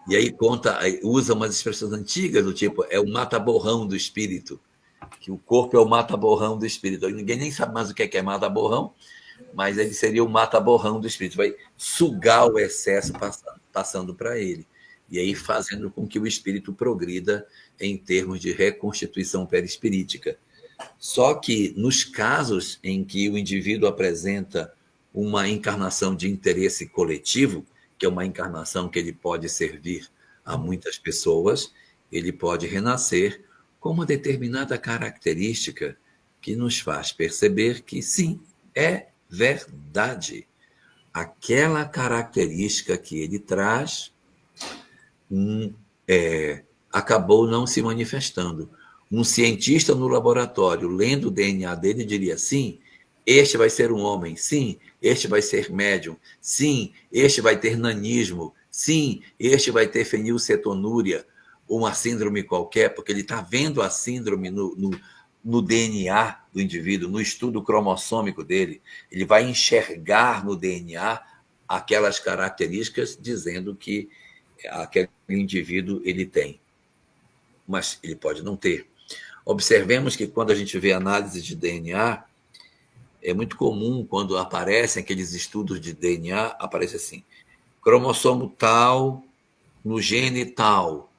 E aí usa umas expressões antigas do tipo, é o mata-borrão do espírito, que o corpo é o mata-borrão do espírito. Ninguém nem sabe mais o que é mata-borrão, mas ele seria o mata-borrão do espírito, vai sugar o excesso passando para ele, e aí fazendo com que o espírito progrida em termos de reconstituição perispirítica. Só que nos casos em que o indivíduo apresenta uma encarnação de interesse coletivo, que é uma encarnação que ele pode servir a muitas pessoas, ele pode renascer com uma determinada característica que nos faz perceber que, sim, é verdade. Aquela característica que ele traz acabou não se manifestando. Um cientista no laboratório, lendo o DNA dele, diria, sim, este vai ser um homem, sim, este vai ser médium, sim, este vai ter nanismo, sim, este vai ter fenilcetonúria, uma síndrome qualquer, porque ele está vendo a síndrome no DNA do indivíduo, no estudo cromossômico dele. Ele vai enxergar no DNA aquelas características dizendo que aquele indivíduo ele tem. Mas ele pode não ter. Observemos que quando a gente vê análise de DNA, é muito comum, quando aparecem aqueles estudos de DNA, aparece assim, cromossomo tal, no gene tal,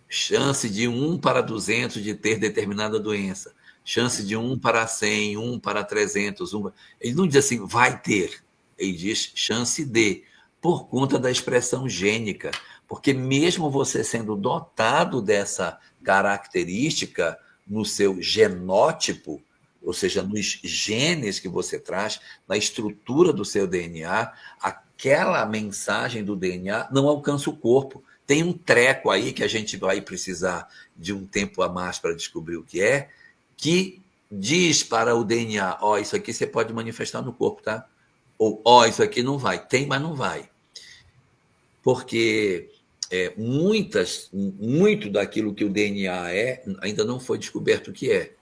chance de 1 para 200 de ter determinada doença, chance de 1 para 100, 1 para 300. Ele não diz assim, vai ter. Ele diz chance de, por conta da expressão gênica. Porque mesmo você sendo dotado dessa característica no seu genótipo, ou seja, nos genes que você traz, na estrutura do seu DNA, aquela mensagem do DNA não alcança o corpo. Tem um treco aí que a gente vai precisar de um tempo a mais para descobrir o que diz para o DNA, ó, isso aqui você pode manifestar no corpo, tá? Ou, ó, isso aqui não vai. Tem, mas não vai. Porque muito daquilo que o DNA ainda não foi descoberto o que é.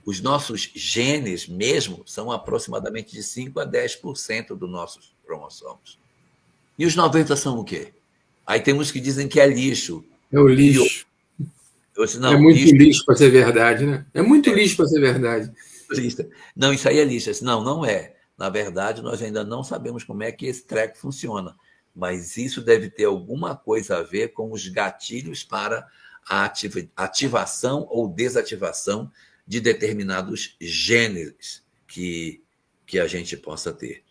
Os nossos genes mesmo são aproximadamente de 5 a 10% dos nossos cromossomos. E os 90 são o quê? Aí tem uns que dizem que é lixo. É o lixo. Eu disse, é não, muito lixo para ser verdade, né? É muito lixo para ser verdade. Não, isso aí é lixo. Disse, não, não é. Na verdade, nós ainda não sabemos como é que esse treco funciona. Mas isso deve ter alguma coisa a ver com os gatilhos para a ativação ou desativação de determinados genes que a gente possa ter.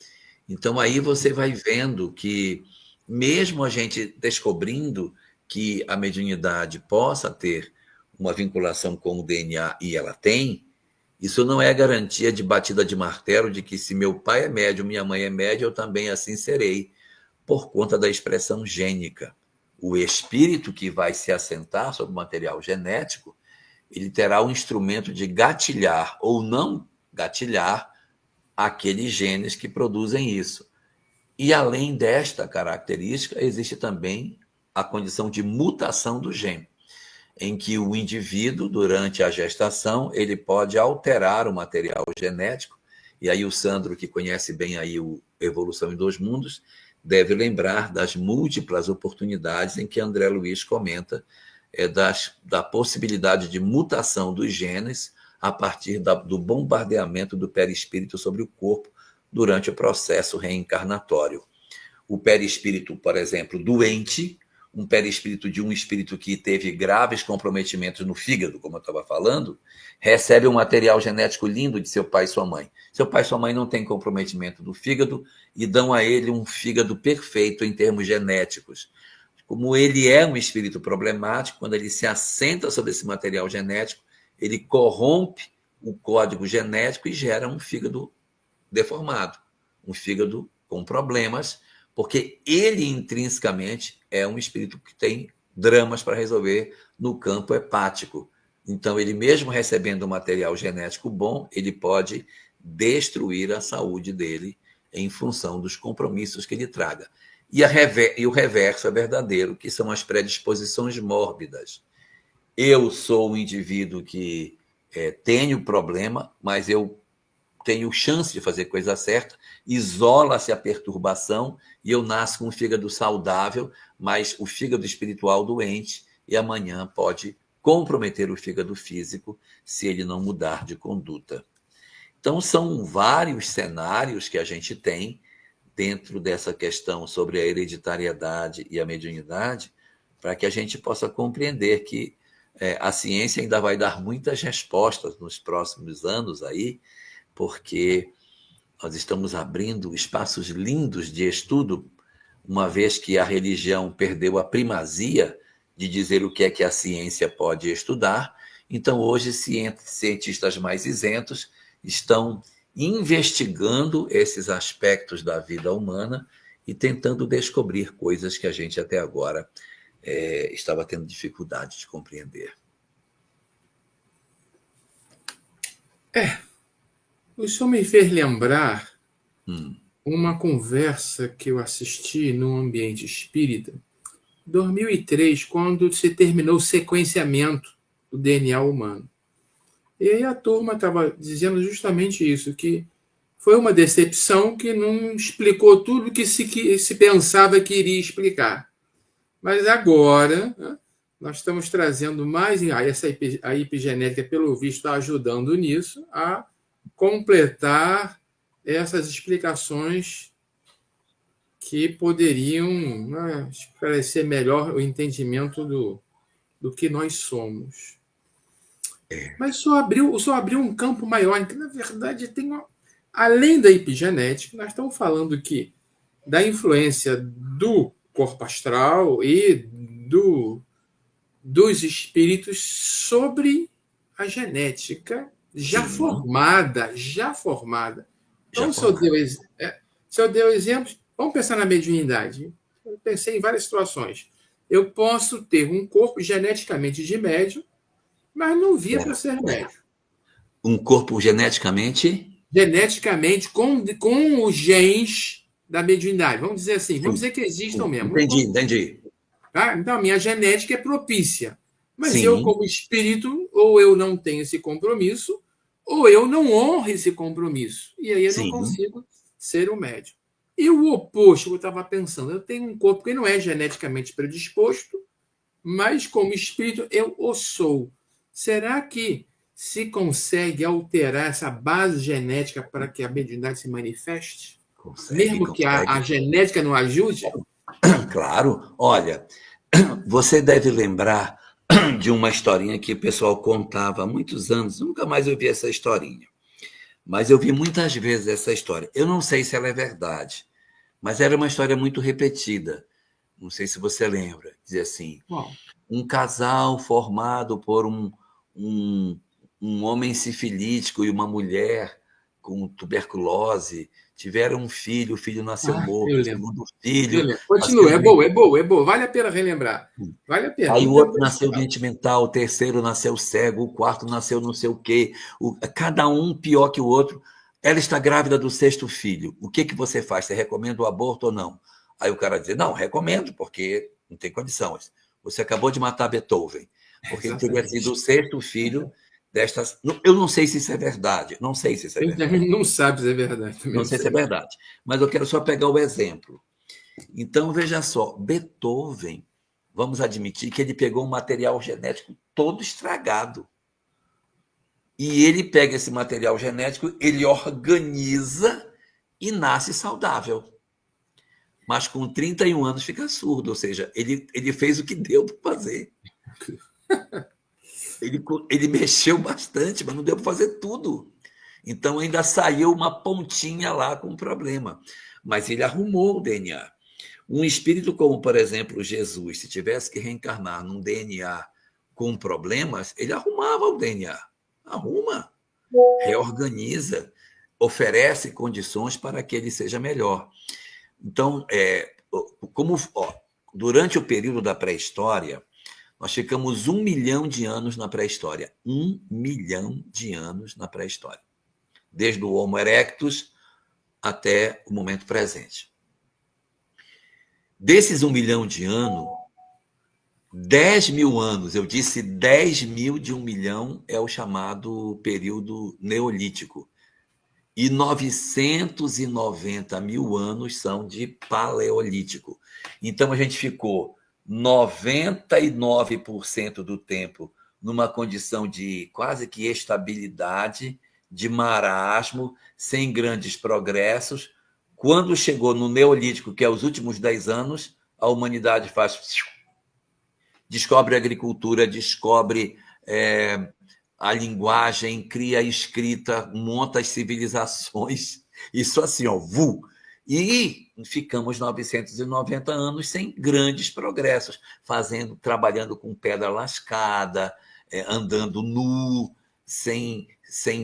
Então, aí você vai vendo que, mesmo a gente descobrindo que a mediunidade possa ter uma vinculação com o DNA, e ela tem, isso não é garantia de batida de martelo de que se meu pai é médium, minha mãe é médium, eu também assim serei, por conta da expressão gênica. O espírito que vai se assentar sobre o material genético, ele terá o instrumento de gatilhar ou não gatilhar aqueles genes que produzem isso. E além desta característica, existe também a condição de mutação do gene, em que o indivíduo, durante a gestação, ele pode alterar o material genético, e aí o Sandro, que conhece bem aí o Evolução em Dois Mundos, deve lembrar das múltiplas oportunidades em que André Luiz comenta da possibilidade de mutação dos genes a partir do bombardeamento do perispírito sobre o corpo durante o processo reencarnatório. O perispírito, por exemplo, doente, um perispírito de um espírito que teve graves comprometimentos no fígado, como eu estava falando, recebe um material genético lindo de seu pai e sua mãe. Seu pai e sua mãe não têm comprometimento do fígado e dão a ele um fígado perfeito em termos genéticos. Como ele é um espírito problemático, quando ele se assenta sobre esse material genético, ele corrompe o código genético e gera um fígado deformado, um fígado com problemas, porque ele intrinsecamente é um espírito que tem dramas para resolver no campo hepático. Então, ele mesmo recebendo um material genético bom, ele pode destruir a saúde dele em função dos compromissos que ele traga. E o reverso é verdadeiro, que são as predisposições mórbidas. Eu sou um indivíduo que tenho problema, mas eu tenho chance de fazer coisa certa, isola-se a perturbação e eu nasço com um fígado saudável, mas o fígado espiritual doente, e amanhã pode comprometer o fígado físico se ele não mudar de conduta. Então, são vários cenários que a gente tem dentro dessa questão sobre a hereditariedade e a mediunidade, para que a gente possa compreender que a ciência ainda vai dar muitas respostas nos próximos anos aí, porque nós estamos abrindo espaços lindos de estudo, uma vez que a religião perdeu a primazia de dizer o que é que a ciência pode estudar. Então, hoje, cientistas mais isentos estão investigando esses aspectos da vida humana e tentando descobrir coisas que a gente até agora estava tendo dificuldade de compreender. O senhor me fez lembrar uma conversa que eu assisti num ambiente espírita, em 2003, quando se terminou o sequenciamento do DNA humano. E aí a turma estava dizendo justamente isso, que foi uma decepção que não explicou tudo que se pensava que iria explicar. Mas agora, né, nós estamos trazendo mais, a epigenética, pelo visto, está ajudando nisso, a completar essas explicações que poderiam, né, esclarecer melhor o entendimento do que nós somos. Mas só abriu um campo maior. Então, na verdade, além da epigenética, nós estamos falando aqui da influência do corpo astral e dos espíritos sobre a genética já Sim, formada, já formada. já Então, formado. se eu deu exemplos, vamos pensar na mediunidade. Eu pensei em várias situações. Eu posso ter um corpo geneticamente de médium, mas não via para ser médium. Um corpo geneticamente? Geneticamente, com os genes da mediunidade. Vamos dizer assim, vamos Sim, dizer que existam sim. mesmo. Entendi. Tá? Então, a minha genética é propícia. Mas eu, Sim, como espírito, ou eu não tenho esse compromisso, ou eu não honro esse compromisso. E aí eu não sim, consigo ser um médium. E o oposto, eu estava pensando, eu tenho um corpo que não é geneticamente predisposto, mas como espírito eu o sou. Será que se consegue alterar essa base genética para que a mediunidade se manifeste? consegue, Mesmo que a consegue. genética não ajude? Claro. Olha, você deve lembrar de uma historinha que o pessoal contava há muitos anos. Nunca mais eu vi essa historinha. Mas eu vi muitas vezes essa história. Eu não sei se ela é verdade, mas era uma história muito repetida. Não sei se você lembra. Dizia assim: Bom, um casal formado por um, um homem sifilítico e uma mulher com tuberculose tiveram um filho, o filho nasceu eu morto, o lembro. segundo Eu filho lembro. Continua, nasceu é doente. boa, é boa, é boa. Vale a pena relembrar. Vale a pena. Aí o Não tem outro coisa nasceu errada. doente mental, o terceiro nasceu cego, o quarto nasceu não sei o quê. Cada um pior que o outro. Ela está grávida do sexto filho. O que você faz? Você recomenda o aborto ou não? Aí o cara diz, não, recomendo, porque não tem condições. Você acabou de matar Beethoven, porque ele teria sido Exatamente. o sexto filho destas. Eu não sei se isso é verdade, não sei se isso é Ele verdade, também não sabe se é verdade, também não não sei se é sei. verdade, mas eu quero só pegar o exemplo. Então, veja só, Beethoven, vamos admitir que ele pegou um material genético todo estragado. E ele pega esse material genético, ele organiza e nasce saudável. Mas com 31 anos fica surdo, ou seja, ele fez o que deu para fazer. Ele mexeu bastante, mas não deu para fazer tudo. Então ainda saiu uma pontinha lá com problema. Mas ele arrumou o DNA. Um espírito como, por exemplo, Jesus, se tivesse que reencarnar num DNA com problemas, ele arrumava o DNA. Arruma, reorganiza, oferece condições para que ele seja melhor. Então, durante o período da pré-história, nós ficamos 1 milhão de anos na pré-história. 1 milhão de anos na pré-história. Desde o Homo erectus até o momento presente. Desses 1 milhão de anos, 10 mil anos, eu disse 10 mil de 1 milhão é o chamado período neolítico. E 990 mil anos são de paleolítico. Então a gente ficou 99% do tempo numa condição de quase que estabilidade, de marasmo, sem grandes progressos. Quando chegou no Neolítico, que é os últimos 10 anos, a humanidade faz descobre a agricultura, descobre a linguagem, cria a escrita, monta as civilizações. Isso assim, ó, vu. E ficamos 990 anos sem grandes progressos, trabalhando com pedra lascada, andando nu, sem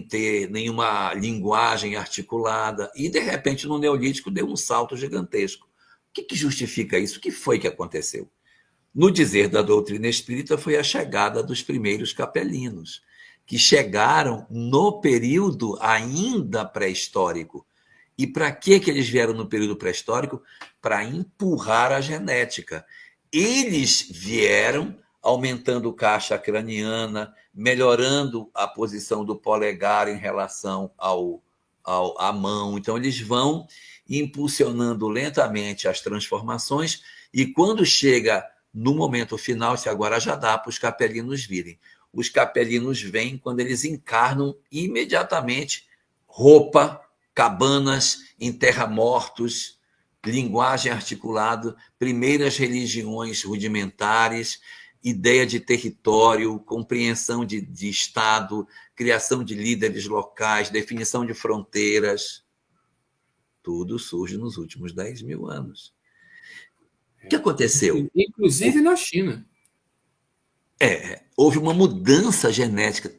ter nenhuma linguagem articulada. E, de repente, no Neolítico deu um salto gigantesco. O que justifica isso? O que foi que aconteceu? No dizer da doutrina espírita, foi a chegada dos primeiros capelinos, que chegaram no período ainda pré-histórico. E para que eles vieram no período pré-histórico? Para empurrar a genética. Eles vieram aumentando caixa craniana, melhorando a posição do polegar em relação à mão. Então, eles vão impulsionando lentamente as transformações, e quando chega no momento final, se agora já dá para os capelinos virem. Os capelinos vêm quando eles encarnam imediatamente roupa, cabanas, enterra-mortos, linguagem articulada, primeiras religiões rudimentares ideia de território, compreensão de Estado, criação de líderes locais, definição de fronteiras. Tudo surge nos últimos 10 mil anos. O que aconteceu? Inclusive na China. Houve uma mudança genética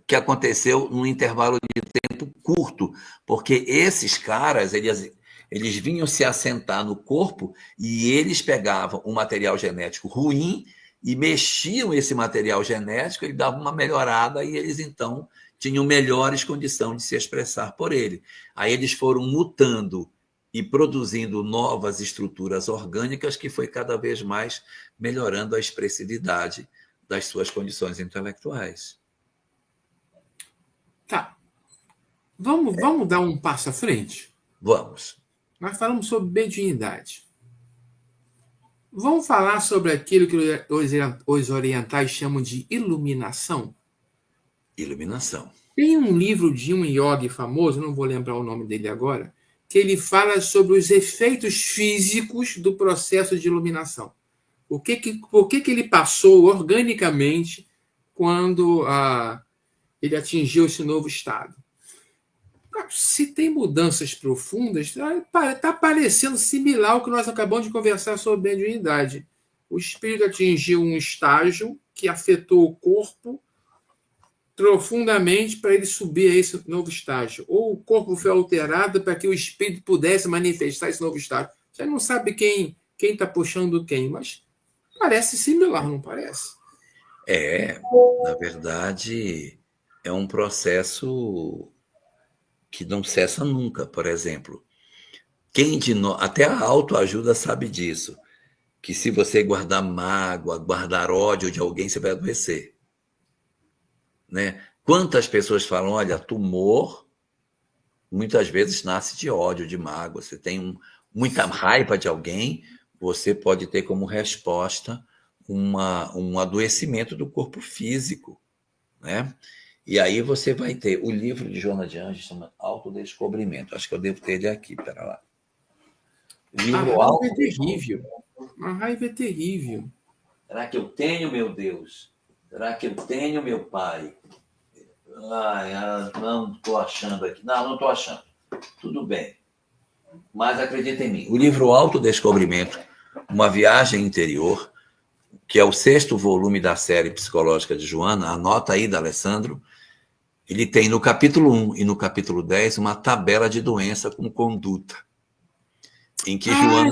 que aconteceu num intervalo de tempo curto, porque esses caras, eles vinham se assentar no corpo e eles pegavam um material genético ruim e mexiam esse material genético, ele dava uma melhorada e eles, então, tinham melhores condições de se expressar por ele. Aí eles foram mutando e produzindo novas estruturas orgânicas que foi cada vez mais melhorando a expressividade das suas condições intelectuais. Tá. Vamos dar um passo à frente? Vamos. Nós falamos sobre mediunidade. Vamos falar sobre aquilo que os orientais chamam de iluminação? Iluminação. Tem um livro de um yogi famoso, não vou lembrar o nome dele agora, que ele fala sobre os efeitos físicos do processo de iluminação. Por que ele passou organicamente quando ele atingiu esse novo estado? Se tem mudanças profundas, está parecendo similar ao que nós acabamos de conversar sobre mediunidade. O espírito atingiu um estágio que afetou o corpo profundamente para ele subir a esse novo estágio. Ou o corpo foi alterado para que o espírito pudesse manifestar esse novo estágio. Você não sabe quem está puxando quem, mas parece similar, não parece? Na verdade, é um processo que não cessa nunca. Por exemplo, até a autoajuda sabe disso, que se você guardar mágoa, guardar ódio de alguém, você vai adoecer. Né? Quantas pessoas falam, olha, tumor muitas vezes nasce de ódio, de mágoa. Você tem muita raiva de alguém, você pode ter como resposta um adoecimento do corpo físico, né? E aí você vai ter o livro de Joana de Anjos, chama Autodescobrimento. Acho que eu devo ter ele aqui, pera lá. Livro a raiva é terrível. A raiva é terrível. Será que eu tenho, meu Deus? Será que eu tenho, meu Pai? Não estou achando aqui. Não estou achando. Tudo bem. Mas acredita em mim. O livro Autodescobrimento, uma viagem interior, que é o 6º volume da série psicológica de Joana, anota aí, D'Alessandro, ele tem no capítulo 1 e no capítulo 10 uma tabela de doença com conduta. Em que Joana...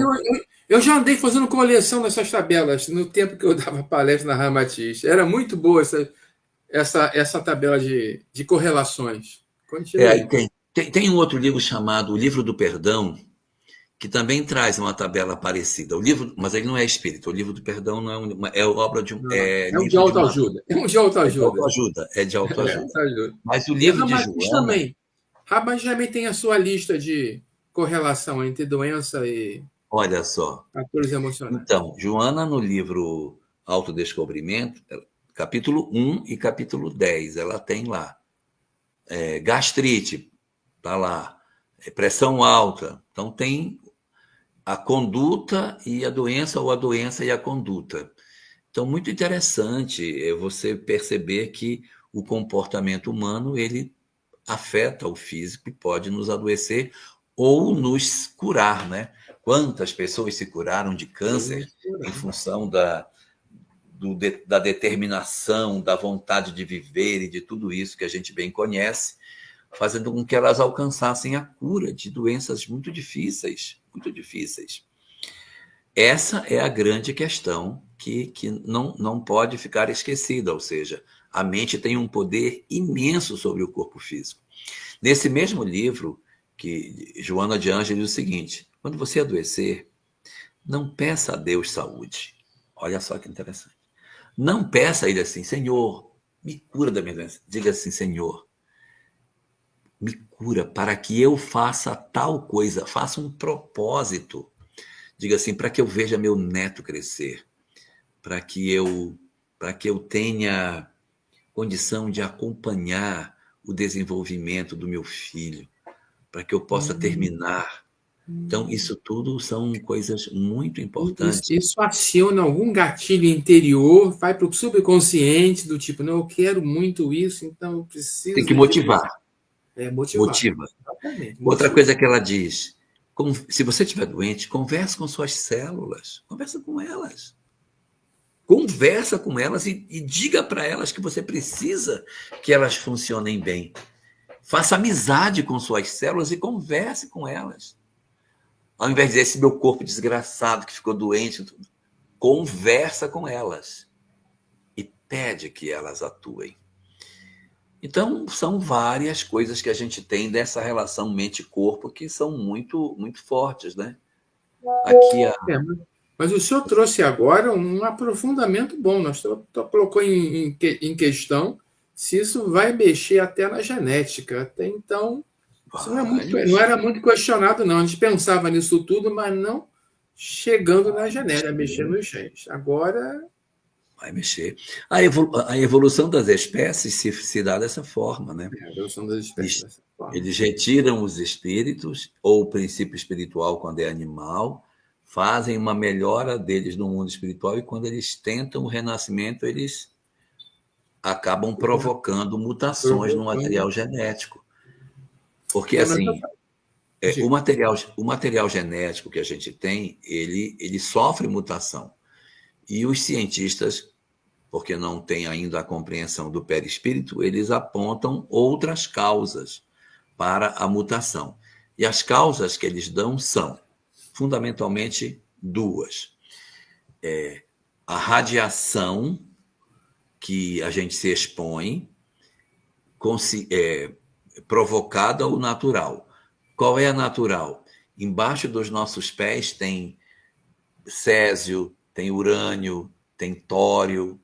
Eu já andei fazendo coleção dessas tabelas no tempo que eu dava palestra na Ramatiz. Era muito boa essa tabela de correlações. Tem um outro livro chamado O Livro do Perdão, que também traz uma tabela parecida. O livro, mas ele não é espírita. O Livro do Perdão não é obra de um... É um de autoajuda. É um de autoajuda. É de autoajuda. Mas o livro de Joana... também. Ramatiz também tem a sua lista de correlação entre doença e... Olha só. Fatores emocionais. Então, Joana, no livro Autodescobrimento, capítulo 1 e capítulo 10, ela tem lá gastrite, está lá, pressão alta. Então, tem a conduta e a doença, ou a doença e a conduta. Então, muito interessante você perceber que o comportamento humano, ele afeta o físico e pode nos adoecer ou nos curar, né? Quantas pessoas se curaram de câncer em função da determinação, da vontade de viver e de tudo isso que a gente bem conhece, fazendo com que elas alcançassem a cura de doenças muito difíceis, muito difíceis. Essa é a grande questão que não pode ficar esquecida, ou seja, a mente tem um poder imenso sobre o corpo físico. Nesse mesmo livro, que Joana de Anjos diz o seguinte: quando você adoecer, não peça a Deus saúde. Olha só que interessante. Não peça a ele assim, Senhor, me cura da minha doença. Diga assim, Senhor, me cura para que eu faça tal coisa, faça um propósito. Diga assim, para que eu veja meu neto crescer, para que eu tenha condição de acompanhar o desenvolvimento do meu filho, para que eu possa terminar Então, isso tudo são coisas muito importantes. Isso aciona algum gatilho interior, vai para o subconsciente, do tipo, não, eu quero muito isso, então eu Tem que preciso de motivar. motivar. Motiva. Exatamente, Outra motivar. coisa que ela diz: se você estiver doente, converse com suas células, conversa com elas. Conversa com elas e diga para elas que você precisa que elas funcionem bem. Faça amizade com suas células e converse com elas. Ao invés de dizer esse meu corpo desgraçado que ficou doente, conversa com elas e pede que elas atuem. Então, são várias coisas que a gente tem dessa relação mente-corpo que são muito, muito fortes, né? Aqui, Mas o senhor trouxe agora um aprofundamento bom. Nós colocou em questão se isso vai mexer até na genética. Até então, isso não era muito questionado, não. A gente pensava nisso tudo, mas não chegando na genética, mexendo nos genes. Agora. vai mexer. A evolução das espécies se dá dessa forma, né? A evolução das espécies dessa forma. Eles retiram os espíritos, ou o princípio espiritual, quando é animal, fazem uma melhora deles no mundo espiritual, e quando eles tentam o renascimento, eles acabam provocando mutações no material genético. Porque, assim, o material genético que a gente tem, ele sofre mutação. E os cientistas, porque não têm ainda a compreensão do perispírito, eles apontam outras causas para a mutação. E as causas que eles dão são, fundamentalmente, duas. A radiação que a gente se expõe, provocada ou natural. Qual é a natural? Embaixo dos nossos pés tem césio, tem urânio, tem tório,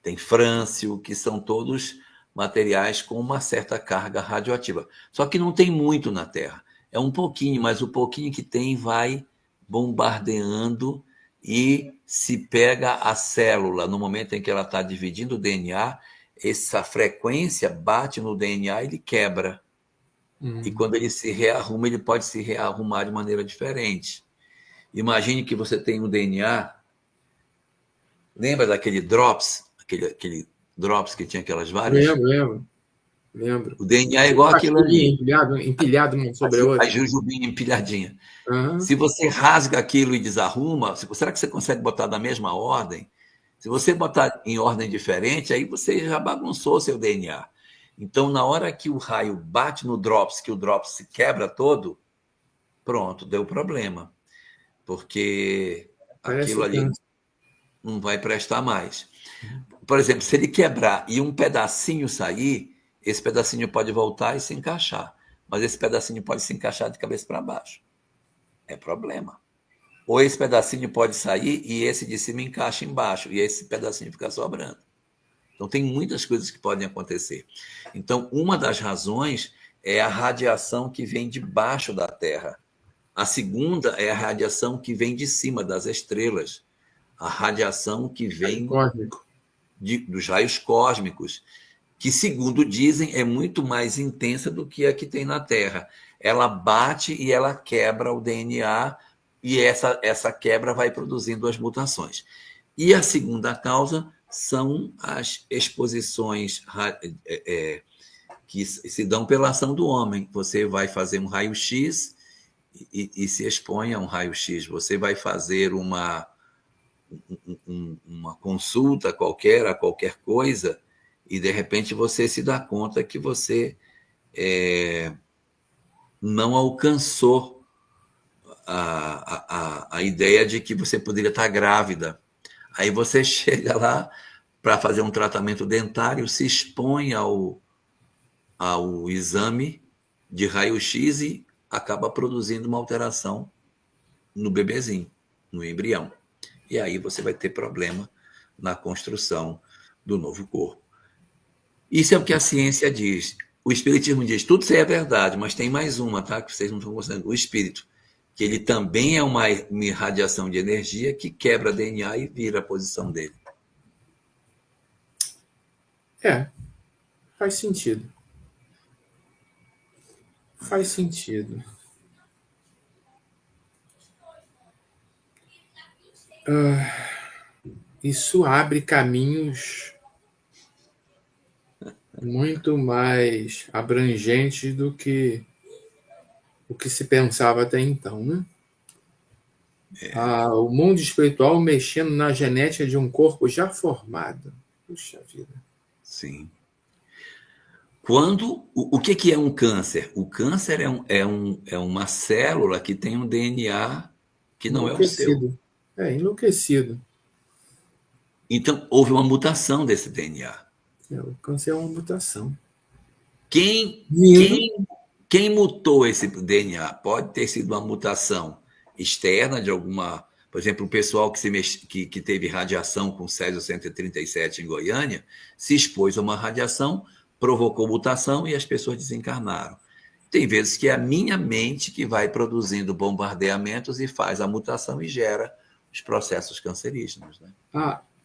tem frâncio, que são todos materiais com uma certa carga radioativa. Só que não tem muito na Terra. É um pouquinho, mas o pouquinho que tem vai bombardeando, e se pega a célula no momento em que ela está dividindo o DNA, essa frequência bate no DNA e ele quebra. E quando ele se rearruma, ele pode se rearrumar de maneira diferente. Imagine que você tem um DNA. Lembra daquele drops? Aquele drops que tinha aquelas várias? Lembro. O DNA é igual aquilo ali. Empilhado uma sobre a A outra. jujubinha empilhadinha. Uhum. Se você rasga aquilo e desarruma, será que você consegue botar na mesma ordem? Se você botar em ordem diferente, aí você já bagunçou seu DNA. Então, na hora que o raio bate no drops, que o drops se quebra todo, pronto, deu problema. Porque aquilo Parece ali câncer. não vai prestar mais. Por exemplo, se ele quebrar e um pedacinho sair, esse pedacinho pode voltar e se encaixar. Mas esse pedacinho pode se encaixar de cabeça para baixo. É problema. Ou esse pedacinho pode sair e esse de cima encaixa embaixo, e esse pedacinho fica sobrando. Então, tem muitas coisas que podem acontecer. Então, uma das razões é a radiação que vem de baixo da Terra. A segunda é a radiação que vem de cima das estrelas. A radiação que vem dos raios cósmicos, que, segundo dizem, é muito mais intensa do que a que tem na Terra. Ela bate e ela quebra o DNA, e essa quebra vai produzindo as mutações. E a segunda causa são as exposições que se dão pela ação do homem. Você vai fazer um raio-x e se expõe a um raio-x. Você vai fazer uma consulta qualquer, a qualquer coisa, e de repente você se dá conta que você não alcançou a ideia de que você poderia estar grávida. Aí você chega lá para fazer um tratamento dentário, se expõe ao exame de raio-x e acaba produzindo uma alteração no bebezinho, no embrião. E aí você vai ter problema na construção do novo corpo. Isso é o que a ciência diz. O espiritismo diz, tudo isso aí é verdade, mas tem mais uma, tá? Que vocês não estão considerando. O espírito, que ele também é uma irradiação de energia que quebra DNA e vira a posição dele. Faz sentido. Faz sentido. Isso abre caminhos muito mais abrangentes do que o que se pensava até então, né? O mundo espiritual mexendo na genética de um corpo já formado. Puxa vida. Sim. O que é um câncer? O câncer é uma célula que tem um DNA que não é o seu. Enlouquecido. Enlouquecido. Então, houve uma mutação desse DNA. O câncer é uma mutação. Quem mutou esse DNA? Pode ter sido uma mutação externa de alguma... Por exemplo, o pessoal que teve radiação com Césio 137 em Goiânia se expôs a uma radiação, provocou mutação e as pessoas desencarnaram. Tem vezes que é a minha mente que vai produzindo bombardeamentos e faz a mutação e gera os processos cancerígenos. Né?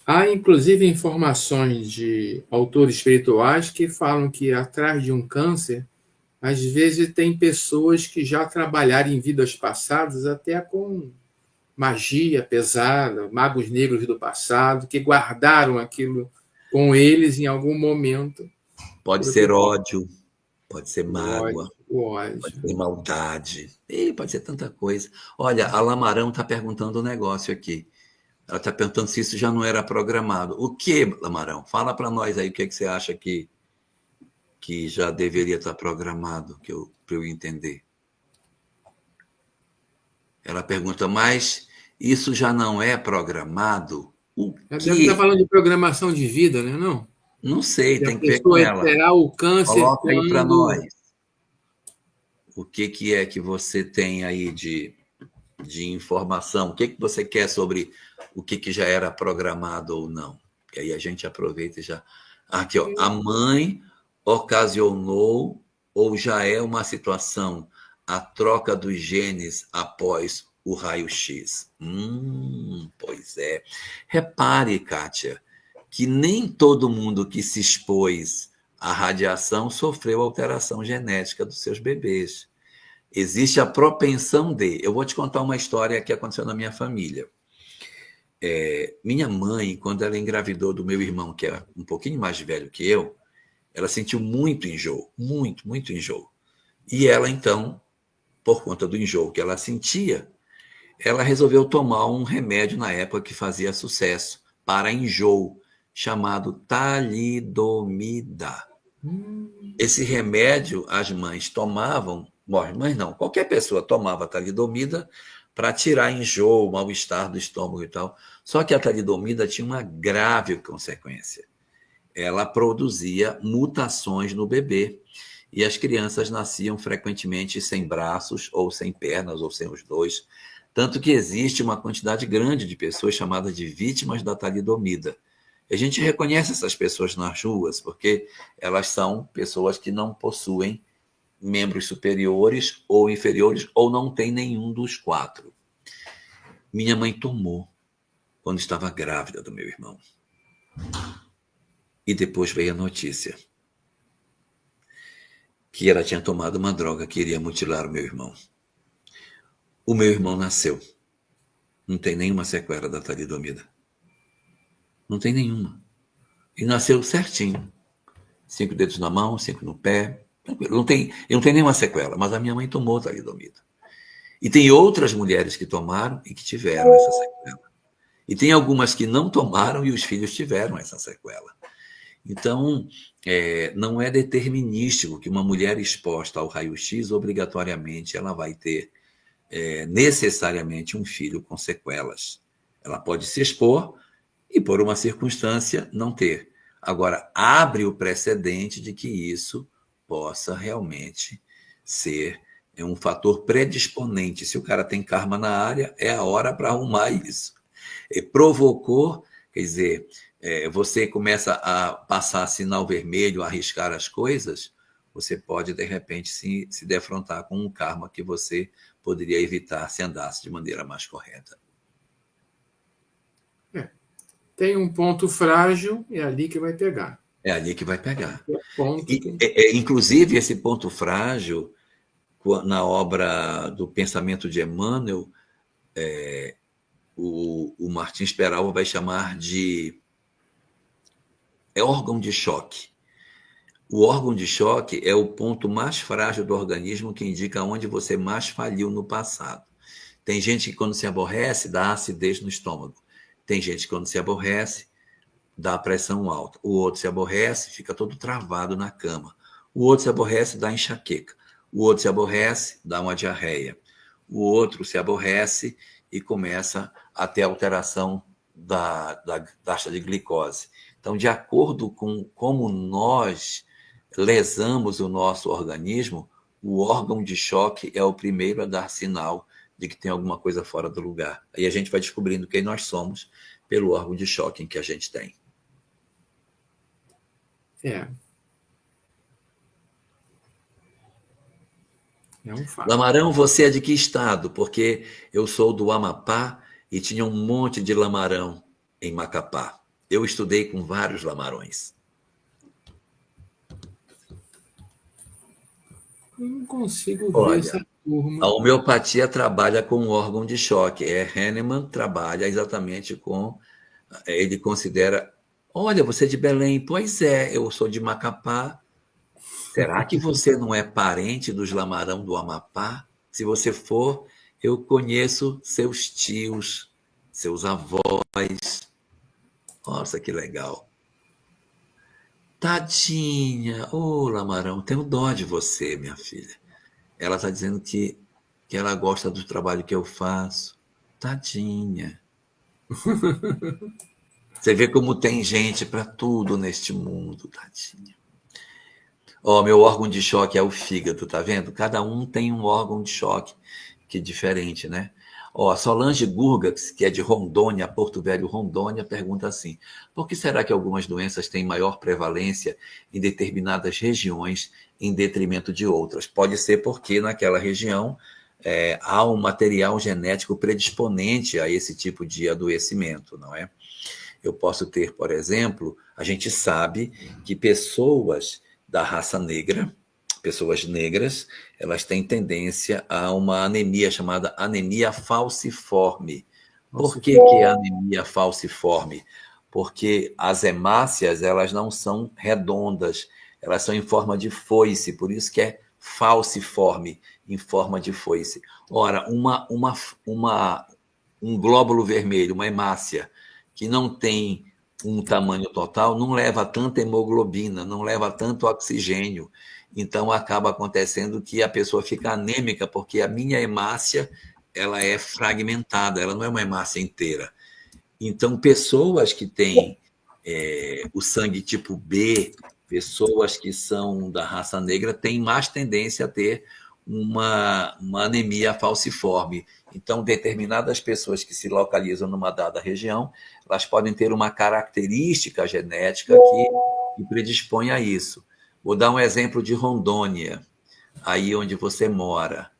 Há, inclusive, informações de autores espirituais que falam que atrás de um câncer, às vezes tem pessoas que já trabalharam em vidas passadas até com magia pesada, magos negros do passado, que guardaram aquilo com eles em algum momento. Pode ser ódio, pode ser mágoa, ódio. Pode ser maldade, pode ser tanta coisa. Olha, a Lamarão está perguntando um negócio aqui. Ela está perguntando se isso já não era programado. O que, Lamarão? Fala para nós aí o que você acha que já deveria estar programado, para eu entender. Ela pergunta, mas isso já não é programado? Ela deve estar falando de programação de vida, né? Não sei, tem que ver com ela. Terá o câncer. Coloca aí para nós. O que é que você tem aí de informação? O que você quer sobre o que já era programado ou não? Que aí a gente aproveita e já... Aqui, ó. A mãe ocasionou ou já é uma situação a troca dos genes após o raio-x? Pois é. Repare, Kátia, que nem todo mundo que se expôs à radiação sofreu alteração genética dos seus bebês. Existe a propensão de... Eu vou te contar uma história que aconteceu na minha família. Minha mãe, quando ela engravidou do meu irmão, que era um pouquinho mais velho que eu, ela sentiu muito enjoo, muito enjoo. E ela, então, por conta do enjoo que ela sentia, ela resolveu tomar um remédio na época que fazia sucesso para enjoo, chamado talidomida. Esse remédio as mães tomavam, mães não, qualquer pessoa tomava talidomida para tirar enjoo, mal-estar do estômago e tal. Só que a talidomida tinha uma grave consequência. Ela produzia mutações no bebê e as crianças nasciam frequentemente sem braços, ou sem pernas, ou sem os dois. Tanto que existe uma quantidade grande de pessoas chamadas de vítimas da talidomida. A gente reconhece essas pessoas nas ruas porque elas são pessoas que não possuem membros superiores ou inferiores ou não têm nenhum dos quatro. Minha mãe tomou quando estava grávida do meu irmão. E depois veio a notícia que ela tinha tomado uma droga que iria mutilar o meu irmão. O meu irmão nasceu. Não tem nenhuma sequela da talidomida. Não tem nenhuma. E nasceu certinho. 5 dedos na mão, 5 no pé. Não tem nenhuma sequela, mas a minha mãe tomou talidomida. E tem outras mulheres que tomaram e que tiveram essa sequela. E tem algumas que não tomaram e os filhos tiveram essa sequela. Então, não é determinístico que uma mulher exposta ao raio-x, obrigatoriamente, ela vai ter necessariamente um filho com sequelas. Ela pode se expor e, por uma circunstância, não ter. Agora, abre o precedente de que isso possa realmente ser um fator predisponente. Se o cara tem karma na área, é a hora para arrumar isso. Provocou, quer dizer, você começa a passar sinal vermelho, a arriscar as coisas, você pode, de repente, se defrontar com um karma que você poderia evitar se andasse de maneira mais correta. Tem um ponto frágil, é ali que vai pegar. É ali que vai pegar. Inclusive, esse ponto frágil, na obra do Pensamento de Emmanuel, o Martins Peralva vai chamar de órgão de choque. O órgão de choque é o ponto mais frágil do organismo que indica onde você mais falhou no passado. Tem gente que, quando se aborrece, dá acidez no estômago. Tem gente que, quando se aborrece, dá pressão alta. O outro se aborrece, fica todo travado na cama. O outro se aborrece, dá enxaqueca. O outro se aborrece, dá uma diarreia. O outro se aborrece e começa a ter alteração da taxa de glicose. Então, de acordo com como nós lesamos o nosso organismo, o órgão de choque é o primeiro a dar sinal de que tem alguma coisa fora do lugar. Aí a gente vai descobrindo quem nós somos pelo órgão de choque em que a gente tem. É um fato. Lamarão, você é de que estado? Porque eu sou do Amapá e tinha um monte de lamarão em Macapá. Eu estudei com vários lamarões. Eu não consigo ver Olha, essa turma. a homeopatia trabalha com o órgão de choque. Hahnemann trabalha exatamente com... Ele considera... Olha, você é de Belém. Pois é, eu sou de Macapá. Será que você não é parente dos lamarão do Amapá? Se você for, eu conheço seus tios, seus avós. Nossa, que legal. Tadinha, ô Lamarão, tenho dó de você, minha filha. Ela está dizendo que ela gosta do trabalho que eu faço. Tadinha. Você vê como tem gente para tudo neste mundo, tadinha. Ó, meu órgão de choque é o fígado, tá vendo? Cada um tem um órgão de choque que é diferente, né? Ó, Solange Gurgax, que é de Rondônia, Porto Velho, Rondônia, pergunta assim: por que será que algumas doenças têm maior prevalência em determinadas regiões em detrimento de outras? Pode ser porque naquela região há um material genético predisponente a esse tipo de adoecimento, não é? Eu posso ter, por exemplo, a gente sabe que pessoas da raça negra, pessoas negras, elas têm tendência a uma anemia chamada anemia falciforme. Por que é anemia falciforme? Porque as hemácias, elas não são redondas, elas são em forma de foice, por isso que é falciforme, em forma de foice. Ora, um glóbulo vermelho, uma hemácia, que não tem um tamanho total, não leva tanta hemoglobina, não leva tanto oxigênio. Então, acaba acontecendo que a pessoa fica anêmica, porque a minha hemácia ela é fragmentada, ela não é uma hemácia inteira. Então, pessoas que têm o sangue tipo B, pessoas que são da raça negra, têm mais tendência a ter uma anemia falciforme. Então, determinadas pessoas que se localizam numa dada região, elas podem ter uma característica genética que predispõe a isso. Vou dar um exemplo de Rondônia, aí onde você mora.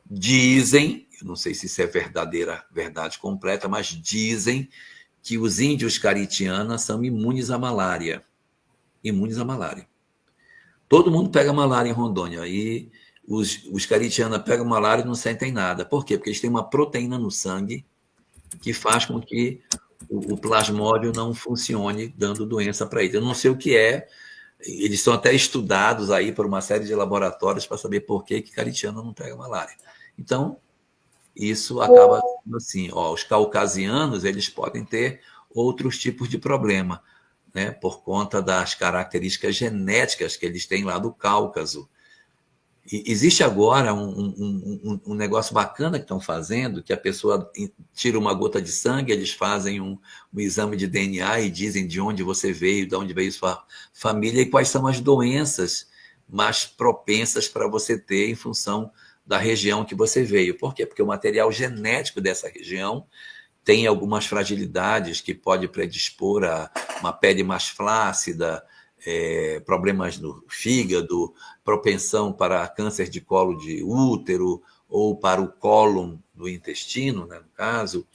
Dizem, eu não sei se isso é verdade completa, mas dizem que os índios caritianas são imunes à malária. Imunes à malária. Todo mundo pega malária em Rondônia, e os caritianos pegam malária e não sentem nada. Por quê? Porque eles têm uma proteína no sangue que faz com que o plasmódio não funcione, dando doença para eles. Eu não sei o que é, eles são até estudados aí por uma série de laboratórios para saber por que caritiano não pega malária. Então, isso acaba sendo assim, os caucasianos, eles podem ter outros tipos de problema, né, por conta das características genéticas que eles têm lá do Cáucaso. E existe agora um negócio bacana que estão fazendo, que a pessoa tira uma gota de sangue, eles fazem um exame de DNA e dizem de onde você veio, de onde veio sua família e quais são as doenças mais propensas para você ter em função da região que você veio. Por quê? Porque o material genético dessa região tem algumas fragilidades que pode predispor a uma pele mais flácida, problemas no fígado, propensão para câncer de colo de útero ou para o cólon do intestino, né, no caso.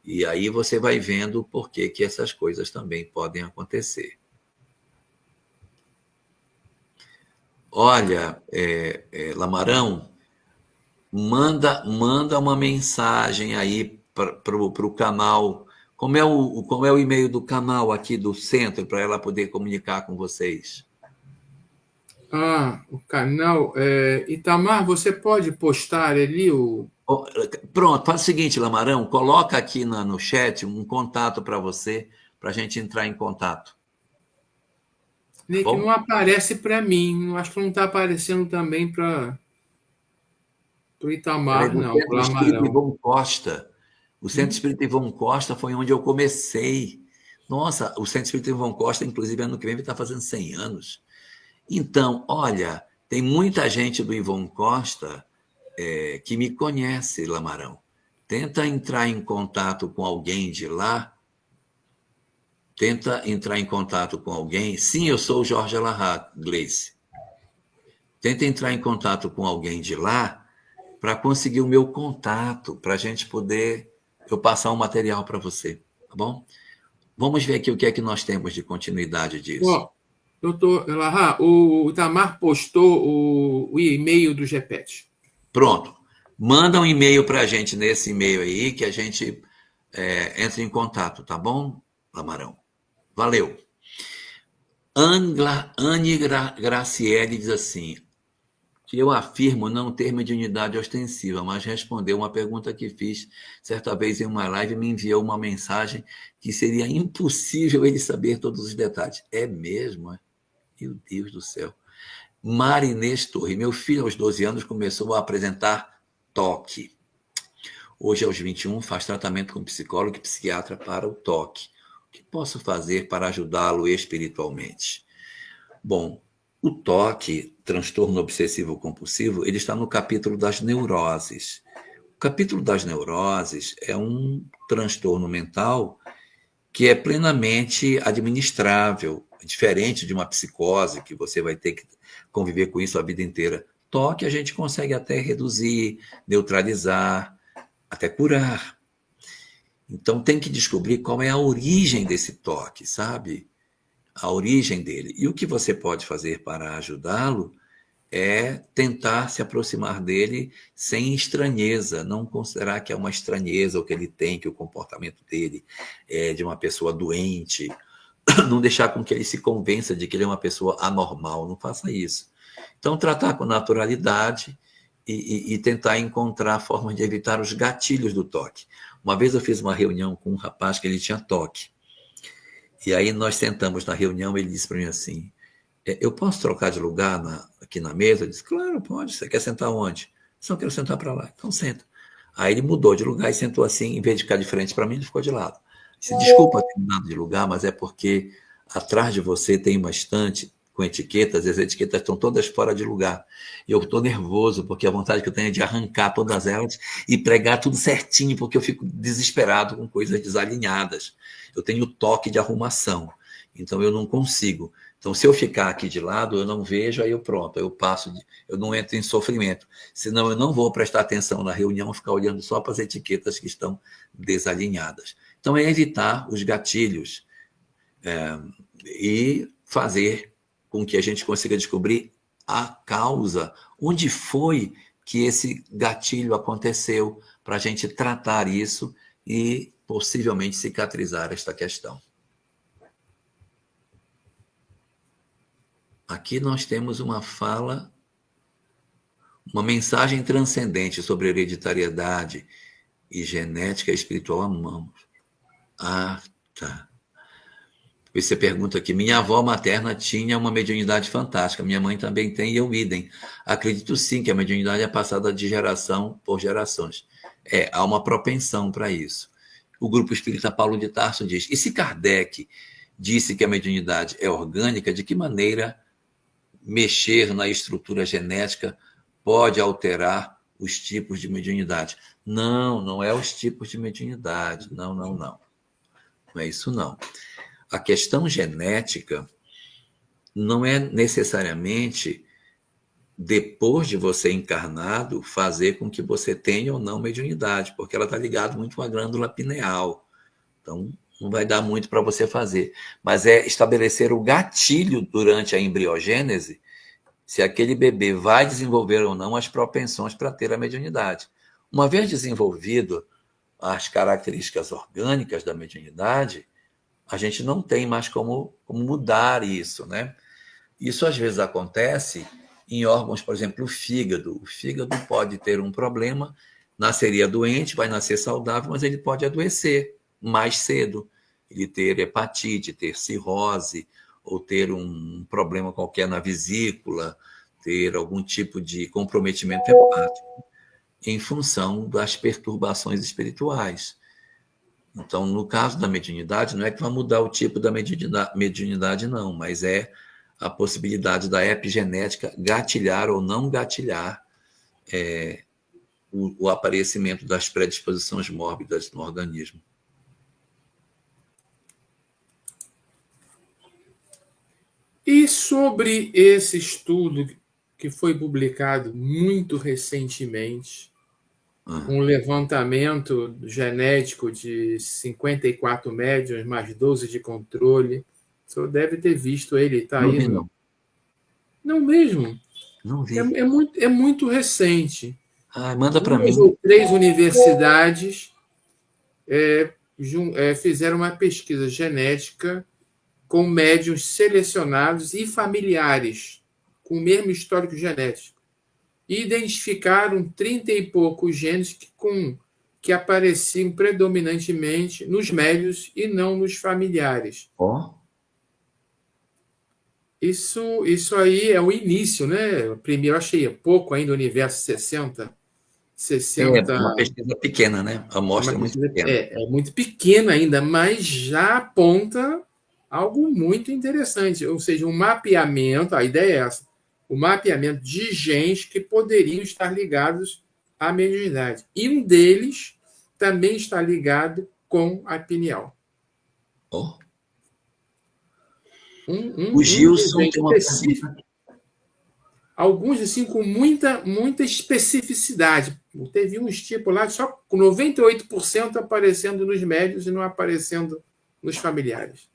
E aí você vai vendo por que essas coisas também podem acontecer. Olha, Lamarão, manda uma mensagem aí para o canal. Como é o e-mail do canal aqui do centro para ela poder comunicar com vocês? O canal. Itamar, você pode postar ali o. Pronto, faz o seguinte, Lamarão, coloca aqui no chat um contato para você, para a gente entrar em contato. Que não aparece para mim. Acho que não está aparecendo também para o Itamar, não. O Centro Espírita Ivon Costa. O Centro Espírita Ivon Costa foi onde eu comecei. Nossa, o Centro Espírita Ivon Costa, inclusive, ano que vem vai estar fazendo 100 anos. Então, olha, tem muita gente do Ivon Costa que me conhece, Lamarão. Tenta entrar em contato com alguém de lá. Tenta entrar em contato com alguém. Sim, eu sou o Jorge Alahá, Gleice. Tenta entrar em contato com alguém de lá para conseguir o meu contato, para a gente poder eu passar um material para você, tá bom? Vamos ver aqui o que é que nós temos de continuidade disso. Doutor Alahá, o Itamar postou o e-mail do GPET. Pronto. Manda um e-mail para a gente nesse e-mail aí, que a gente entre em contato, tá bom, Lamarão? Valeu. Anne Graciele diz assim, que eu afirmo não ter mediunidade ostensiva, mas respondeu uma pergunta que fiz certa vez em uma live e me enviou uma mensagem que seria impossível ele saber todos os detalhes. É mesmo? Meu Deus do céu. Marinês Torre, meu filho aos 12 anos começou a apresentar toque. Hoje, aos 21, faz tratamento com psicólogo e psiquiatra para o toque. O que posso fazer para ajudá-lo espiritualmente? Bom, o toque, transtorno obsessivo-compulsivo, ele está no capítulo das neuroses. O capítulo das neuroses é um transtorno mental que é plenamente administrável, diferente de uma psicose, que você vai ter que conviver com isso a vida inteira. Toque a gente consegue até reduzir, neutralizar, até curar. Então tem que descobrir qual é a origem desse toque, sabe? A origem dele. E o que você pode fazer para ajudá-lo é tentar se aproximar dele sem estranheza, não considerar que é uma estranheza o que ele tem, que o comportamento dele é de uma pessoa doente, não deixar com que ele se convença de que ele é uma pessoa anormal, não faça isso. Então, tratar com naturalidade e tentar encontrar formas de evitar os gatilhos do toque. Uma vez eu fiz uma reunião com um rapaz que ele tinha toque. E aí nós sentamos na reunião, ele disse para mim assim, eu posso trocar de lugar aqui na mesa? Eu disse, claro, pode. Você quer sentar onde? Só quero sentar para lá. Então senta. Aí ele mudou de lugar e sentou assim, em vez de ficar de frente para mim, ele ficou de lado. Disse, desculpa ter mudado de lugar, mas é porque atrás de você tem uma estante com etiquetas, e as etiquetas estão todas fora de lugar. E eu estou nervoso, porque a vontade que eu tenho é de arrancar todas elas e pregar tudo certinho, porque eu fico desesperado com coisas desalinhadas. Eu tenho toque de arrumação, então eu não consigo. Então, se eu ficar aqui de lado, eu não vejo, aí eu pronto, eu passo, eu não entro em sofrimento. Senão eu não vou prestar atenção na reunião, ficar olhando só para as etiquetas que estão desalinhadas. Então, é evitar os gatilhos e fazer com que a gente consiga descobrir a causa, onde foi que esse gatilho aconteceu, para a gente tratar isso e possivelmente cicatrizar esta questão. Aqui nós temos uma fala, uma mensagem transcendente sobre hereditariedade e genética espiritual. Amamos. Tá. Você pergunta aqui, minha avó materna tinha uma mediunidade fantástica, minha mãe também tem e eu idem. Acredito sim que a mediunidade é passada de geração por gerações. Há uma propensão para isso. O grupo espírita Paulo de Tarso diz, e se Kardec disse que a mediunidade é orgânica, de que maneira mexer na estrutura genética pode alterar os tipos de mediunidade? Não é os tipos de mediunidade, não. Não é isso não. A questão genética não é necessariamente, depois de você encarnado, fazer com que você tenha ou não mediunidade, porque ela está ligada muito com a glândula pineal. Então, não vai dar muito para você fazer. Mas é estabelecer o gatilho durante a embriogênese, se aquele bebê vai desenvolver ou não as propensões para ter a mediunidade. Uma vez desenvolvido as características orgânicas da mediunidade, a gente não tem mais como mudar isso, né? Isso às vezes acontece em órgãos, por exemplo, o fígado. O fígado pode ter um problema, nasceria doente, vai nascer saudável, mas ele pode adoecer mais cedo. Ele ter hepatite, ter cirrose, ou ter um problema qualquer na vesícula, ter algum tipo de comprometimento hepático, em função das perturbações espirituais. Então, no caso da mediunidade, não é que vai mudar o tipo da mediunidade, não, mas é a possibilidade da epigenética gatilhar ou não gatilhar o aparecimento das predisposições mórbidas no organismo. E sobre esse estudo que foi publicado muito recentemente, um levantamento genético de 54 médiuns, mais 12 de controle. O senhor deve ter visto ele, está aí. Não. Não mesmo? Não vi. É muito recente. Manda para mim. 2 ou 3 universidades fizeram uma pesquisa genética com médiuns selecionados e familiares, com o mesmo histórico genético. E identificaram 30 e poucos genes que apareciam predominantemente nos médios e não nos familiares. Isso aí é o início, né? Primeiro, eu achei pouco ainda, o universo 60. É uma pesquisa pequena, né? A amostra é muito pequena. É muito pequena ainda, mas já aponta algo muito interessante. Ou seja, um mapeamento, a ideia é essa, o mapeamento de genes que poderiam estar ligados à mediunidade. E um deles também está ligado com a pineal. O Gilson tem uma pergunta. Alguns assim com muita especificidade. Teve uns tipos lá só com 98% aparecendo nos médios e não aparecendo nos familiares.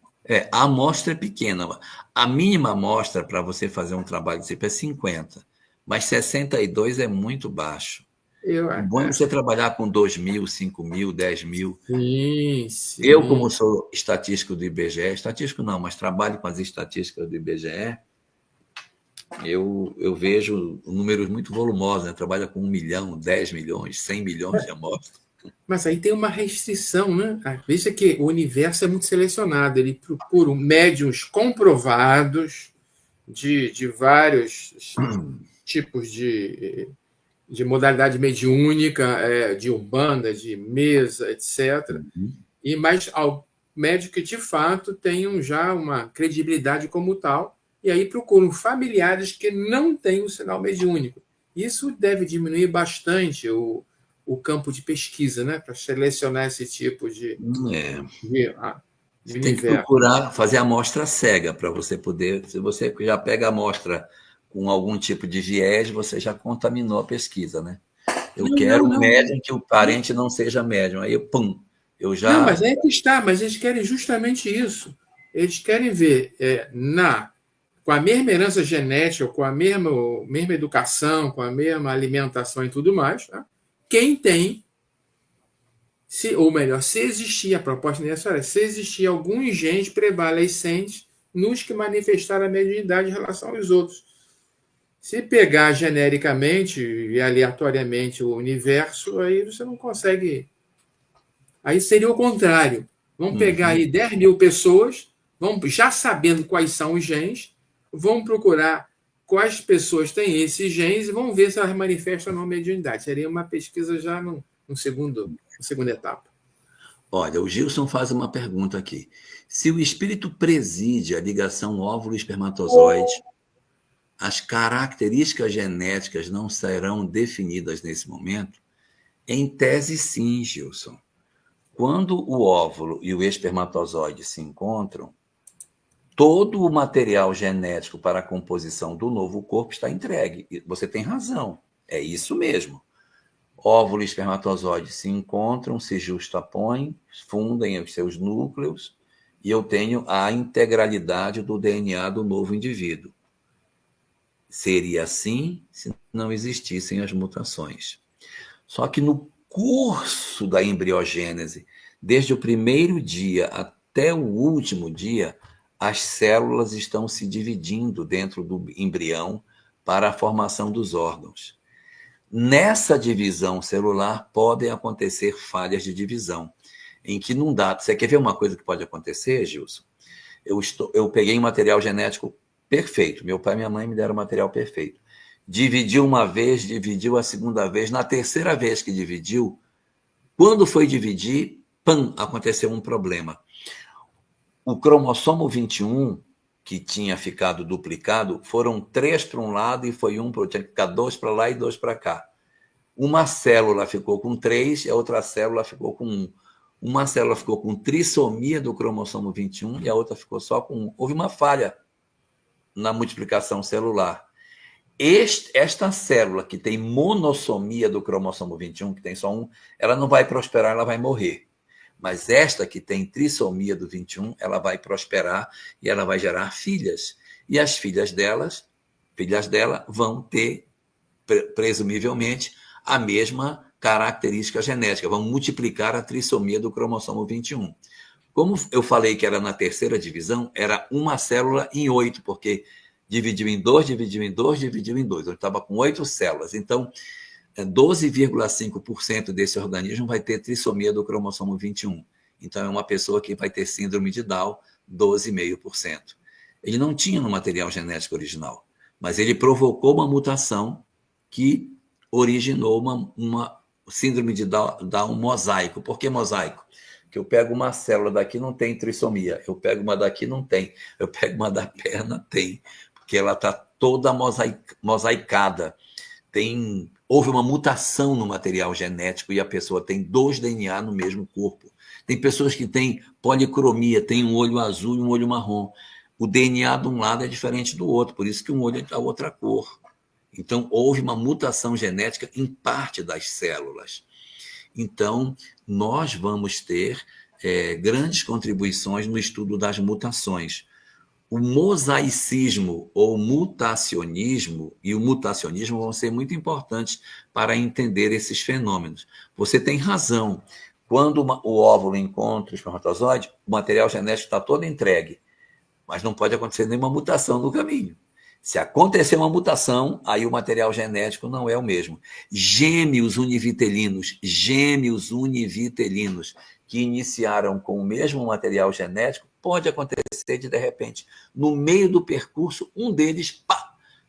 A amostra é pequena. A mínima amostra para você fazer um trabalho desse tipo é 50, mas 62 é muito baixo. O bom é você trabalhar com 2.000, 5.000, 10.000. Sim. Eu, como sou estatístico do IBGE, estatístico não, mas trabalho com as estatísticas do IBGE, eu vejo números muito volumosos, né? Trabalha com 1 milhão, 10 milhões, 100 milhões de amostras. Mas aí tem uma restrição, né? Veja que o universo é muito selecionado. Ele procura médiuns comprovados de vários tipos de modalidade mediúnica, de umbanda, de mesa, etc. Mas ao médium que, de fato, tenham já uma credibilidade como tal, e aí procuram familiares que não têm o sinal mediúnico. Isso deve diminuir bastante o campo de pesquisa, né, para selecionar esse tipo de Você tem que procurar fazer a amostra cega para você poder. Se você já pega a amostra com algum tipo de viés, você já contaminou a pesquisa, né? Eu quero um médium que o parente não seja médium. Aí, eu já. Não, mas é que está, mas eles querem justamente isso. Eles querem ver com a mesma herança genética, com a mesma educação, com a mesma alimentação e tudo mais, tá? Quem tem, ou melhor, se existir, a proposta nessa hora, se existir alguns genes prevalecentes nos que manifestaram a mediunidade em relação aos outros. Se pegar genericamente e aleatoriamente o universo, aí você não consegue. Aí seria o contrário. Vamos pegar aí 10.000 pessoas, já sabendo quais são os genes, vão procurar quais pessoas têm esses genes e vão ver se elas manifestam ou não mediunidade. Seria uma pesquisa já na segunda etapa. Olha, o Gilson faz uma pergunta aqui. Se o espírito preside a ligação óvulo-espermatozoide, as características genéticas não serão definidas nesse momento? Em tese, sim, Gilson. Quando o óvulo e o espermatozoide se encontram, todo o material genético para a composição do novo corpo está entregue. Você tem razão, é isso mesmo. Óvulo e espermatozoide se encontram, se justapõem, fundem os seus núcleos, e eu tenho a integralidade do DNA do novo indivíduo. Seria assim se não existissem as mutações. Só que no curso da embriogênese, desde o primeiro dia até o último dia, as células estão se dividindo dentro do embrião para a formação dos órgãos. Nessa divisão celular podem acontecer falhas de divisão, em que não dá. Você quer ver uma coisa que pode acontecer, Gilson? Eu peguei um material genético perfeito. Meu pai e minha mãe me deram material perfeito. Dividiu uma vez, dividiu a segunda vez. Na terceira vez que dividiu, quando foi dividir, pam, aconteceu um problema. O cromossomo 21, que tinha ficado duplicado, foram 3 para um lado e foi um para o outro. Tinha que ficar 2 para lá e 2 para cá. Uma célula ficou com 3 e a outra célula ficou com 1. Uma célula ficou com trissomia do cromossomo 21 e a outra ficou só com 1. Houve uma falha na multiplicação celular. Esta célula que tem monossomia do cromossomo 21, que tem só 1, ela não vai prosperar, ela vai morrer. Mas esta que tem trissomia do 21, ela vai prosperar e ela vai gerar filhas. E as filhas dela vão ter, presumivelmente, a mesma característica genética, vão multiplicar a trissomia do cromossomo 21. Como eu falei que era na terceira divisão, era uma célula em 8, porque dividiu em 2, dividiu em 2, dividiu em 2. Eu estava com 8 células. Então, 12,5% desse organismo vai ter trissomia do cromossomo 21. Então, é uma pessoa que vai ter síndrome de Down, 12,5%. Ele não tinha no material genético original, mas ele provocou uma mutação que originou uma síndrome de Down mosaico. Por que mosaico? Porque eu pego uma célula daqui, não tem trissomia. Eu pego uma daqui, não tem. Eu pego uma da perna, tem. Porque ela está toda mosaicada. Houve uma mutação no material genético e a pessoa tem 2 DNA no mesmo corpo. Tem pessoas que têm policromia, tem um olho azul e um olho marrom. O DNA de um lado é diferente do outro, por isso que um olho é da outra cor. Então, houve uma mutação genética em parte das células. Então, nós vamos ter grandes contribuições no estudo das mutações. O mosaicismo ou mutacionismo e o mutacionismo vão ser muito importantes para entender esses fenômenos. Você tem razão. Quando o óvulo encontra o espermatozoide, o material genético está todo entregue, mas não pode acontecer nenhuma mutação no caminho. Se acontecer uma mutação, aí o material genético não é o mesmo. Gêmeos univitelinos, que iniciaram com o mesmo material genético, pode acontecer de repente, no meio do percurso, um deles,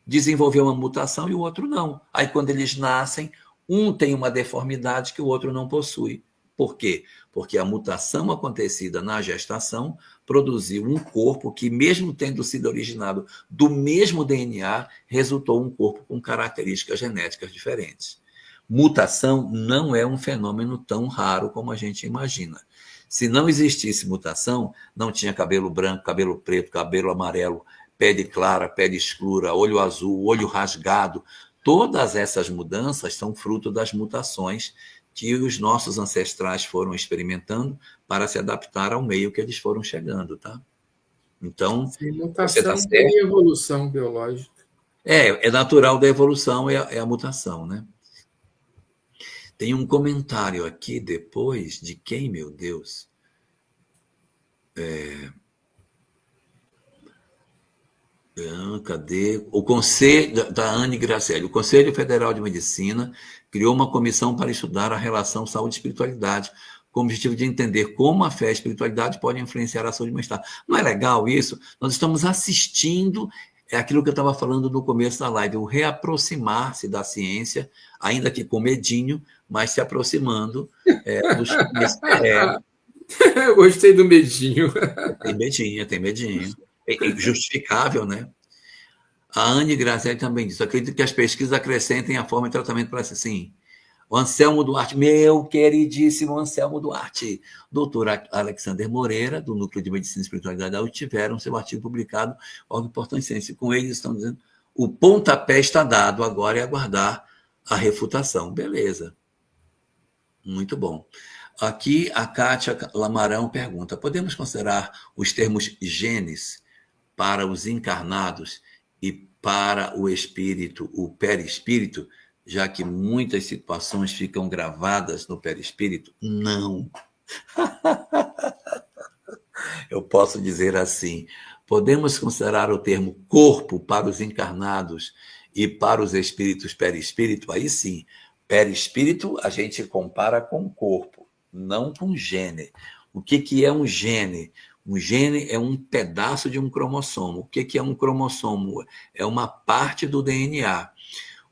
desenvolveu uma mutação e o outro não. Aí, quando eles nascem, um tem uma deformidade que o outro não possui. Por quê? Porque a mutação acontecida na gestação produziu um corpo que, mesmo tendo sido originado do mesmo DNA, resultou um corpo com características genéticas diferentes. Mutação não é um fenômeno tão raro como a gente imagina. Se não existisse mutação, não tinha cabelo branco, cabelo preto, cabelo amarelo, pele clara, pele escura, olho azul, olho rasgado. Todas essas mudanças são fruto das mutações que os nossos ancestrais foram experimentando para se adaptar ao meio que eles foram chegando, tá? Então, Sim, você está mutação certo. tem evolução biológica. É natural da evolução, é a mutação, né? Tem um comentário aqui depois de quem, meu Deus? Cadê? O Conselho da Anne Gracelli. O Conselho Federal de Medicina criou uma comissão para estudar a relação saúde e espiritualidade, com o objetivo de entender como a fé e a espiritualidade podem influenciar a saúde e bem-estar. Não é legal isso? Nós estamos assistindo, é aquilo que eu estava falando no começo da live, o reaproximar-se da ciência, ainda que com medinho, mas se aproximando dos conhecimentos. Eu gostei do medinho. Tem medinho. É justificável, né? A Anne Gracelli também diz: acredito que as pesquisas acrescentem a forma de tratamento para assim. O Anselmo Duarte, meu queridíssimo Anselmo Duarte, doutor Alexander Moreira, do Núcleo de Medicina e Espiritualidade da UFRJ, tiveram seu artigo publicado, algo importante ciência. Com eles estão dizendo, o pontapé está dado, agora é aguardar a refutação. Beleza. Muito bom. Aqui a Kátia Lamarão pergunta, podemos considerar os termos genes para os encarnados e para o espírito, o perispírito? já que muitas situações ficam gravadas no perispírito? Não. Eu posso dizer assim, podemos considerar o termo corpo para os encarnados e para os espíritos perispírito? Aí sim, perispírito a gente compara com corpo, não com gene. O que é um gene? Um gene é um pedaço de um cromossomo. O que é um cromossomo? É uma parte do DNA.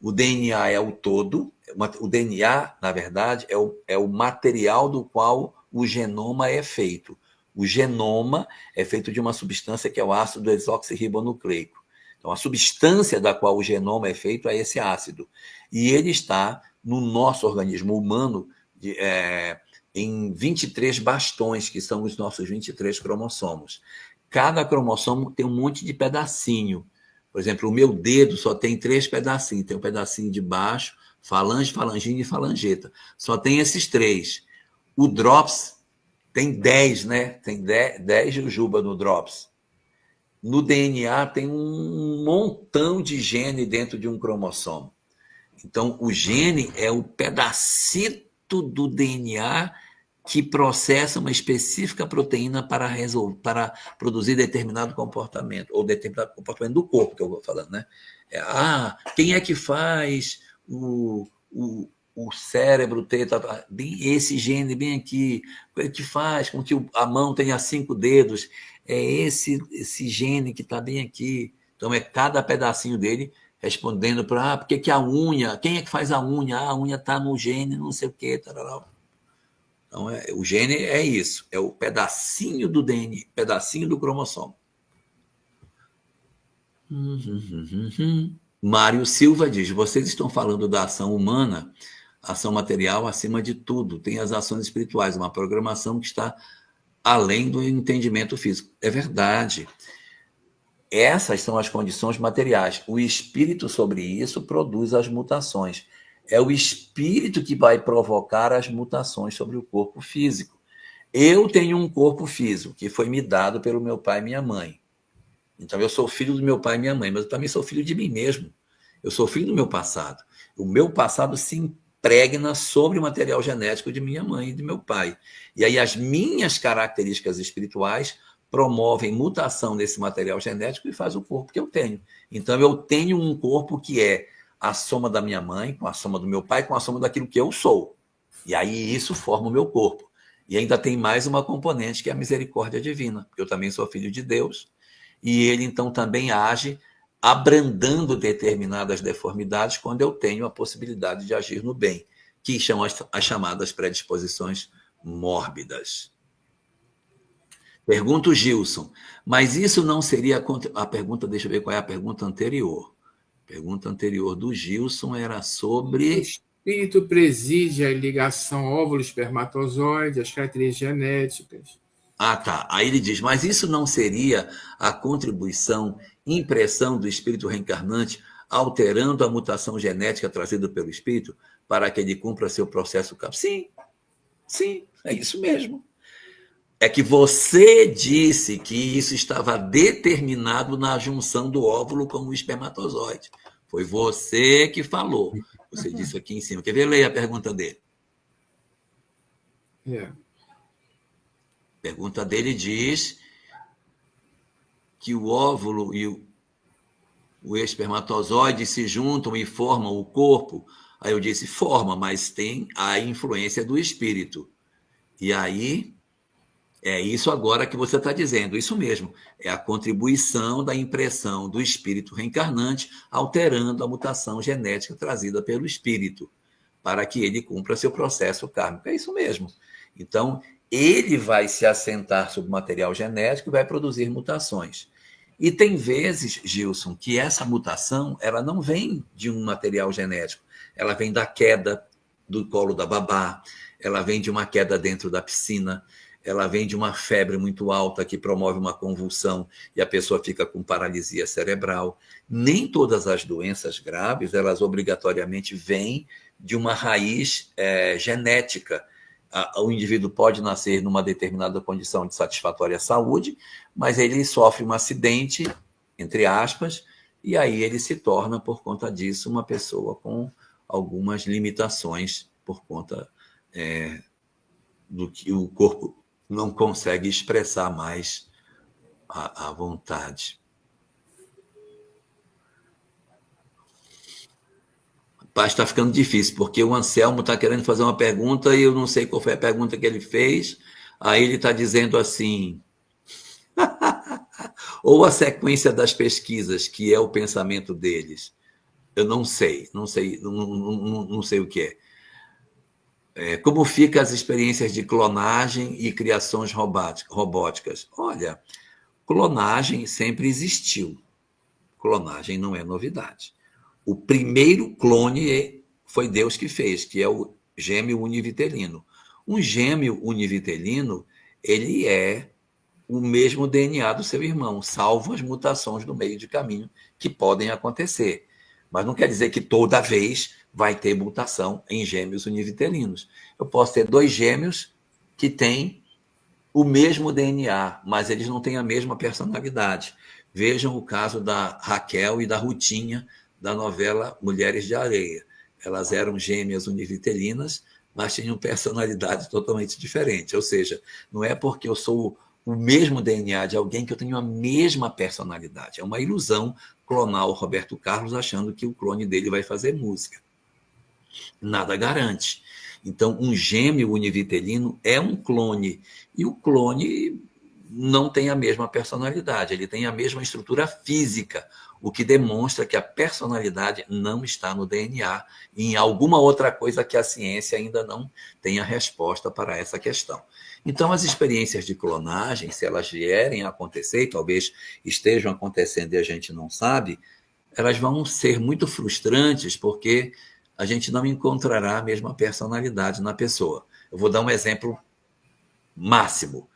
O DNA é o todo, o DNA, na verdade, é o material do qual o genoma é feito. O genoma é feito de uma substância que é o ácido desoxirribonucleico. Então, a substância da qual o genoma é feito é esse ácido. E ele está no nosso organismo humano em 23 bastões, que são os nossos 23 cromossomos. Cada cromossomo tem um monte de pedacinho. Por exemplo, o meu dedo só tem 3 pedacinhos. Tem um pedacinho de baixo, falange, falangina e falangeta. Só tem esses 3. O drops tem 10, né? Tem 10 jujuba no drops. No DNA tem um montão de gene dentro de um cromossomo. Então, o gene é o pedacito do DNA que processa uma específica proteína para produzir determinado comportamento, ou determinado comportamento do corpo, que eu vou falando, né? Quem é que faz o cérebro ter esse gene bem aqui, que faz com que a mão tenha 5 dedos, é esse gene que está bem aqui. Então, é cada pedacinho dele respondendo para, por que a unha, quem é que faz a unha? A unha está no gene, não sei o quê, tarará. Então, o gene é isso, é o pedacinho do DNA, pedacinho do cromossomo. Mário Silva diz, vocês estão falando da ação humana, ação material acima de tudo, tem as ações espirituais, uma programação que está além do entendimento físico. É verdade. Essas são as condições materiais. O espírito sobre isso produz as mutações. É o espírito que vai provocar as mutações sobre o corpo físico. Eu tenho um corpo físico que foi me dado pelo meu pai e minha mãe. Então, eu sou filho do meu pai e minha mãe, mas eu também sou filho de mim mesmo. Eu sou filho do meu passado. O meu passado se impregna sobre o material genético de minha mãe e de meu pai. E aí as minhas características espirituais promovem mutação nesse material genético e faz o corpo que eu tenho. Então, eu tenho um corpo que é a soma da minha mãe, com a soma do meu pai, com a soma daquilo que eu sou. E aí isso forma o meu corpo. E ainda tem mais uma componente, que é a misericórdia divina, porque eu também sou filho de Deus, e ele então também age abrandando determinadas deformidades quando eu tenho a possibilidade de agir no bem, que são as chamadas predisposições mórbidas. Pergunta o Gilson, mas isso não seria a pergunta, deixa eu ver qual é a pergunta anterior. A pergunta anterior do Gilson era sobre... O espírito preside a ligação óvulo-espermatozoide, as características genéticas. Tá. Aí ele diz, mas isso não seria a contribuição, impressão do espírito reencarnante, alterando a mutação genética trazida pelo espírito para que ele cumpra seu processo? Sim, é isso mesmo. É que você disse que isso estava determinado na junção do óvulo com o espermatozoide. Foi você que falou. Você disse aqui em cima. Quer ver? Leia a pergunta dele. A pergunta dele diz que o óvulo e o espermatozoide se juntam e formam o corpo. Aí eu disse, forma, mas tem a influência do espírito. E aí... é isso agora que você está dizendo, isso mesmo. É a contribuição da impressão do espírito reencarnante alterando a mutação genética trazida pelo espírito, para que ele cumpra seu processo kármico. É isso mesmo. Então, ele vai se assentar sobre o material genético e vai produzir mutações. E tem vezes, Gilson, que essa mutação ela não vem de um material genético, ela vem da queda do colo da babá, ela vem de uma queda dentro da piscina, ela vem de uma febre muito alta que promove uma convulsão e a pessoa fica com paralisia cerebral. Nem todas as doenças graves, elas obrigatoriamente vêm de uma raiz genética. O indivíduo pode nascer numa determinada condição de satisfatória saúde, mas ele sofre um acidente, entre aspas, e aí ele se torna, por conta disso, uma pessoa com algumas limitações por conta do que o corpo não consegue expressar mais à vontade. Rapaz, está ficando difícil, porque o Anselmo está querendo fazer uma pergunta e eu não sei qual foi a pergunta que ele fez. Aí ele está dizendo assim... ou a sequência das pesquisas, que é o pensamento deles. Eu não sei o que é. Como ficam as experiências de clonagem e criações robóticas? Olha, clonagem sempre existiu. Clonagem não é novidade. O primeiro clone foi Deus que fez, que é o gêmeo univitelino. Um gêmeo univitelino, ele é o mesmo DNA do seu irmão, salvo as mutações no meio de caminho que podem acontecer. Mas não quer dizer que toda vez vai ter mutação em gêmeos univitelinos. Eu posso ter 2 gêmeos que têm o mesmo DNA, mas eles não têm a mesma personalidade. Vejam o caso da Raquel e da Rutinha, da novela Mulheres de Areia. Elas eram gêmeas univitelinas, mas tinham personalidades totalmente diferentes. Ou seja, não é porque eu sou o mesmo DNA de alguém que eu tenho a mesma personalidade. É uma ilusão clonar o Roberto Carlos achando que o clone dele vai fazer música. Nada garante. Então, um gêmeo univitelino é um clone. E o clone não tem a mesma personalidade, ele tem a mesma estrutura física, o que demonstra que a personalidade não está no DNA e em alguma outra coisa que a ciência ainda não tem a resposta para essa questão. Então, as experiências de clonagem, se elas vierem a acontecer, e talvez estejam acontecendo e a gente não sabe, elas vão ser muito frustrantes porque a gente não encontrará a mesma personalidade na pessoa. Eu vou dar um exemplo máximo.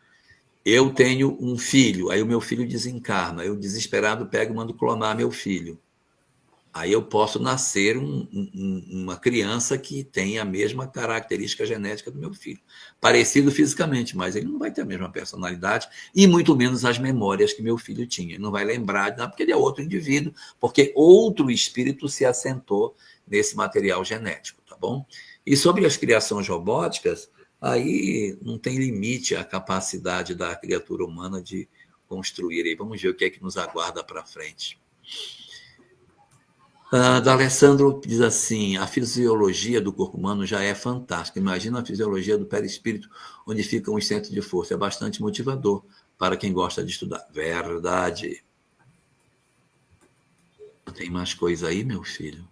Eu tenho um filho, aí o meu filho desencarna, eu desesperado pego e mando clonar meu filho. Aí eu posso nascer uma criança que tem a mesma característica genética do meu filho. Parecido fisicamente, mas ele não vai ter a mesma personalidade e muito menos as memórias que meu filho tinha. Ele não vai lembrar de nada porque ele é outro indivíduo, porque outro espírito se assentou nesse material genético, tá bom? E sobre as criações robóticas, aí não tem limite a capacidade da criatura humana de construir. E vamos ver o que é que nos aguarda para frente. Da Alessandro diz assim, a fisiologia do corpo humano já é fantástica. Imagina a fisiologia do perispírito, onde ficam os centros de força. É bastante motivador para quem gosta de estudar. Verdade. Tem mais coisa aí, meu filho?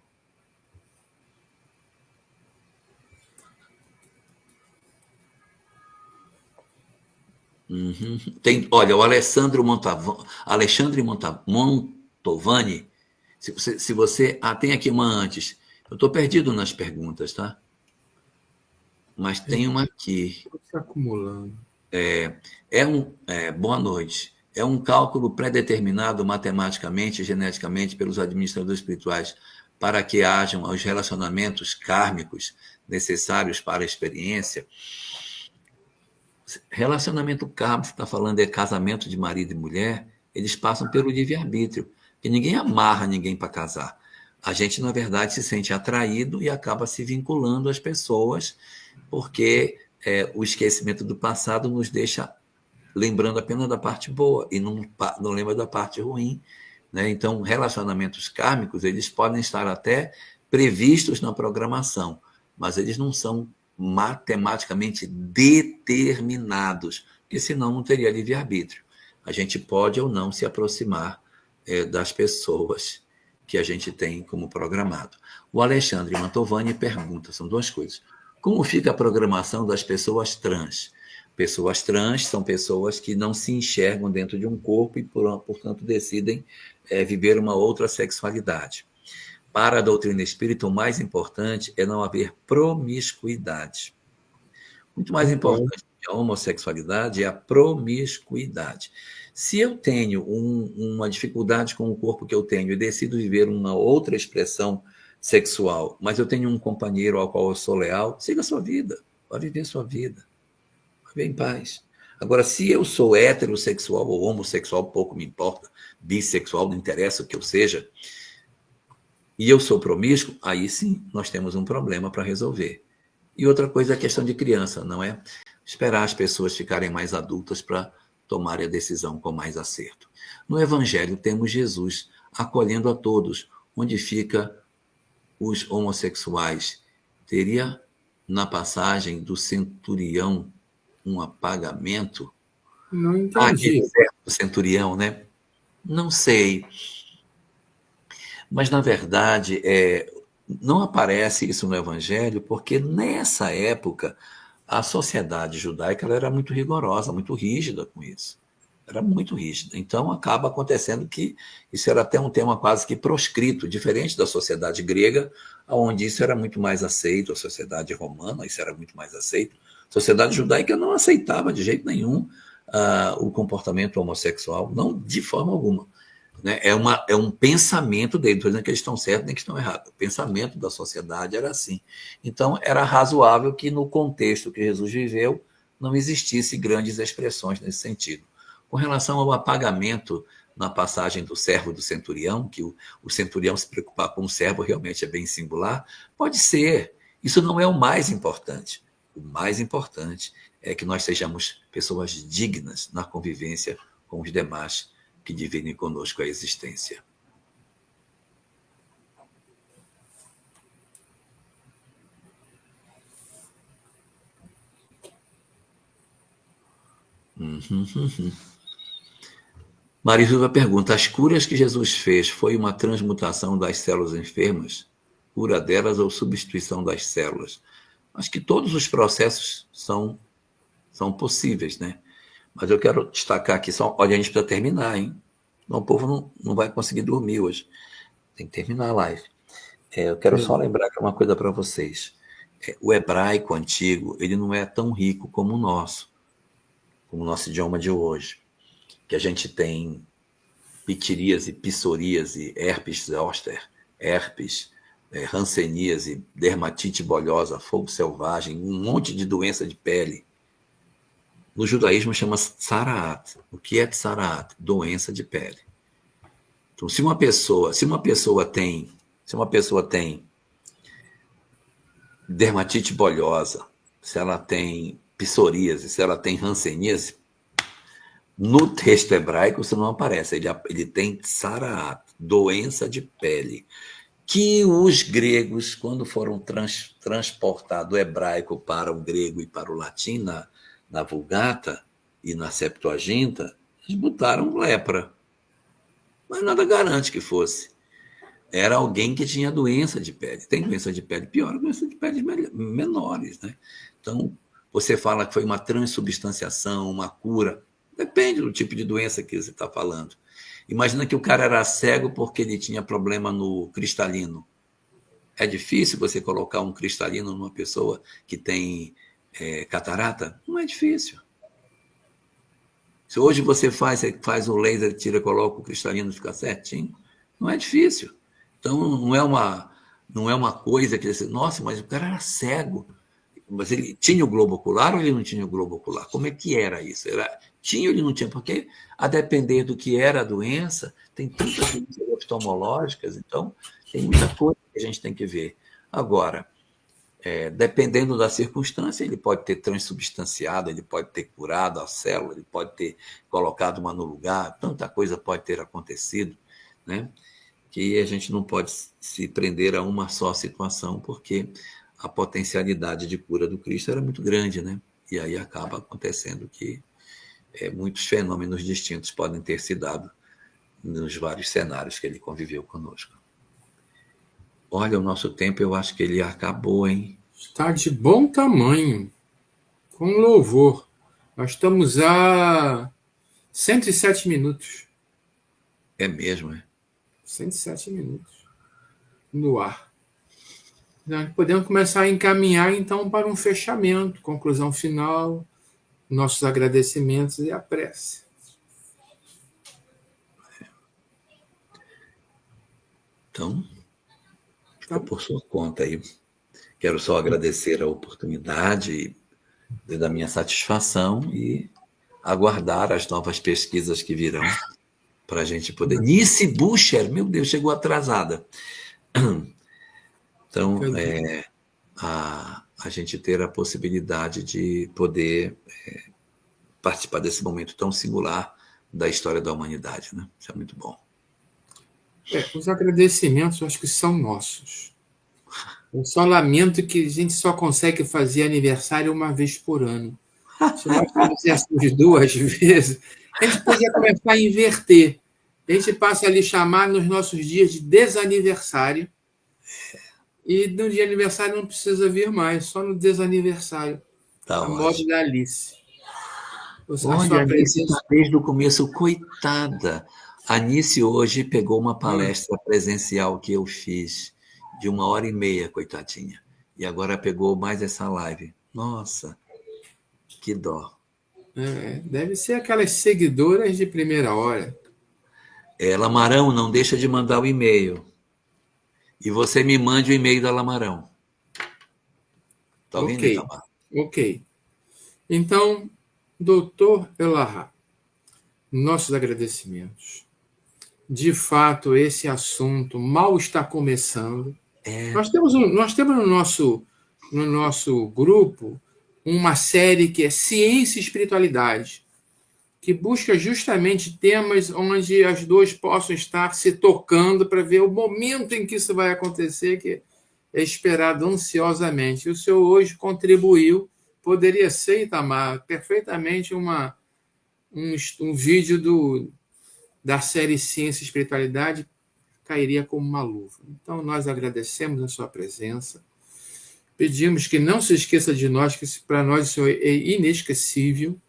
Uhum. Olha, o Alexandre Montovani, se você... tem aqui uma antes. Eu estou perdido nas perguntas, tá? Mas tem uma aqui. Está acumulando. Boa noite. É um cálculo pré-determinado matematicamente e geneticamente pelos administradores espirituais para que hajam os relacionamentos kármicos necessários para a experiência. Relacionamento kármico, você está falando, é casamento de marido e mulher, eles passam pelo livre-arbítrio, que ninguém amarra ninguém para casar. A gente, na verdade, se sente atraído e acaba se vinculando às pessoas, porque o esquecimento do passado nos deixa lembrando apenas da parte boa e não lembra da parte ruim, né? Então, relacionamentos kármicos, eles podem estar até previstos na programação, mas eles não são matematicamente determinados, porque senão não teria livre-arbítrio. A gente pode ou não se aproximar das pessoas que a gente tem como programado. O Alexandre Mantovani pergunta, são 2 coisas. Como fica a programação das pessoas trans? Pessoas trans são pessoas que não se enxergam dentro de um corpo e, portanto, decidem viver uma outra sexualidade. Para a doutrina espírita, o mais importante é não haver promiscuidade. Muito mais importante que a homossexualidade é a promiscuidade. Se eu tenho uma dificuldade com o corpo que eu tenho e decido viver uma outra expressão sexual, mas eu tenho um companheiro ao qual eu sou leal, siga a sua vida, vai viver a sua vida, vai viver em paz. Agora, se eu sou heterossexual ou homossexual, pouco me importa, bissexual, não interessa o que eu seja, e eu sou promíscuo, aí sim nós temos um problema para resolver. E outra coisa é a questão de criança, não é esperar as pessoas ficarem mais adultas para tomarem a decisão com mais acerto. No Evangelho temos Jesus acolhendo a todos, onde fica os homossexuais. Teria na passagem do centurião um apagamento? Não Aquele entendi. servo do centurião, né? Não sei. Mas, na verdade, não aparece isso no Evangelho, porque nessa época a sociedade judaica ela era muito rigorosa, muito rígida com isso. Era muito rígida. Então, acaba acontecendo que isso era até um tema quase que proscrito, diferente da sociedade grega, onde isso era muito mais aceito, a sociedade romana, isso era muito mais aceito. A sociedade judaica não aceitava de jeito nenhum o comportamento homossexual, não de forma alguma. Né? É um pensamento deles, não estou dizendo que eles estão certos nem que estão errados. O pensamento da sociedade era assim. Então, era razoável que no contexto que Jesus viveu não existisse grandes expressões nesse sentido. Com relação ao apagamento na passagem do servo do centurião, que o centurião se preocupar com o servo realmente é bem singular, pode ser. Isso não é o mais importante. O mais importante é que nós sejamos pessoas dignas na convivência com os demais que dividem conosco a existência. Marisilva pergunta: as curas que Jesus fez foi uma transmutação das células enfermas? Cura delas ou substituição das células? Acho que todos os processos são possíveis, né? Mas eu quero destacar aqui só, olha, a gente precisa terminar, hein? Senão o povo não vai conseguir dormir hoje. Tem que terminar a live. Eu quero só lembrar uma coisa para vocês. O hebraico antigo, ele não é tão rico como o nosso idioma de hoje, que a gente tem pitiríase, psoríase, herpes zoster, herpes, hanseníase, dermatite bolhosa, fogo selvagem, um monte de doença de pele. No judaísmo chama tsaraat. O que é tsaraat? Doença de pele. Então, se uma pessoa tem dermatite bolhosa, se ela tem psoríase, se ela tem hanseníase, no texto hebraico isso não aparece. Ele tem tsaraat, doença de pele, que os gregos, quando foram transportar do hebraico para o grego e para o latim, na Vulgata e na Septuaginta, eles botaram lepra. Mas nada garante que fosse. Era alguém que tinha doença de pele. Tem doença de pele pior, doença de pele menores, né? Então, você fala que foi uma transubstanciação, uma cura. Depende do tipo de doença que você está falando. Imagina que o cara era cego porque ele tinha problema no cristalino. É difícil você colocar um cristalino numa pessoa que tem catarata? Não é difícil. Se hoje você faz o laser, tira, coloca o cristalino e fica certinho, não é difícil. Então, não é uma coisa que você, nossa, mas o cara era cego. Mas ele tinha o globo ocular ou ele não tinha o globo ocular? Como é que era isso? Tinha ou ele não tinha? Porque, a depender do que era a doença, tem tantas doenças oftalmológicas, então tem muita coisa que a gente tem que ver. Agora, dependendo da circunstância, ele pode ter transubstanciado, ele pode ter curado a célula, ele pode ter colocado uma no lugar, tanta coisa pode ter acontecido, né? Que a gente não pode se prender a uma só situação, porque a potencialidade de cura do Cristo era muito grande, né? E aí acaba acontecendo que muitos fenômenos distintos podem ter se dado nos vários cenários que ele conviveu conosco. Olha, o nosso tempo, eu acho que ele acabou, hein? Está de bom tamanho, com louvor. Nós estamos a 107 minutos. É mesmo, é? 107 minutos no ar. Nós podemos começar a encaminhar, então, para um fechamento, conclusão final, nossos agradecimentos e a prece. Então, fica por sua conta aí. Quero só agradecer a oportunidade da minha satisfação e aguardar as novas pesquisas que virão para a gente poder. Nice Bucher, meu Deus, chegou atrasada. Então, a gente ter a possibilidade de poder participar desse momento tão singular da história da humanidade, né? Isso é muito bom. Os agradecimentos, eu acho que são nossos. Eu só lamento que a gente só consegue fazer aniversário uma vez por ano. Se nós fizéssemos 2 vezes, a gente podia começar a inverter. A gente passa ali chamar nos nossos dias de desaniversário. E no dia de aniversário não precisa vir mais, só no desaniversário. Tá A moda ótimo. da Alice. Olha, a Anice está desde o começo, coitada. A Anice hoje pegou uma palestra presencial que eu fiz, de 1h30, coitadinha. E agora pegou mais essa live. Nossa, que dó. Deve ser aquelas seguidoras de primeira hora. Lamarão, não deixa de mandar o e-mail. E você me mande o e-mail da Lamarão. Tá ouvindo, Itamar? Ok. Então, doutor Elahá, nossos agradecimentos. De fato, esse assunto mal está começando. Nós temos no nosso grupo uma série que é Ciência e Espiritualidade, que busca justamente temas onde as duas possam estar se tocando para ver o momento em que isso vai acontecer, que é esperado ansiosamente. E o senhor hoje contribuiu, poderia ser, Itamar, perfeitamente um vídeo da série Ciência e Espiritualidade, cairia como uma luva. Então, nós agradecemos a sua presença, pedimos que não se esqueça de nós, que para nós o senhor é inesquecível.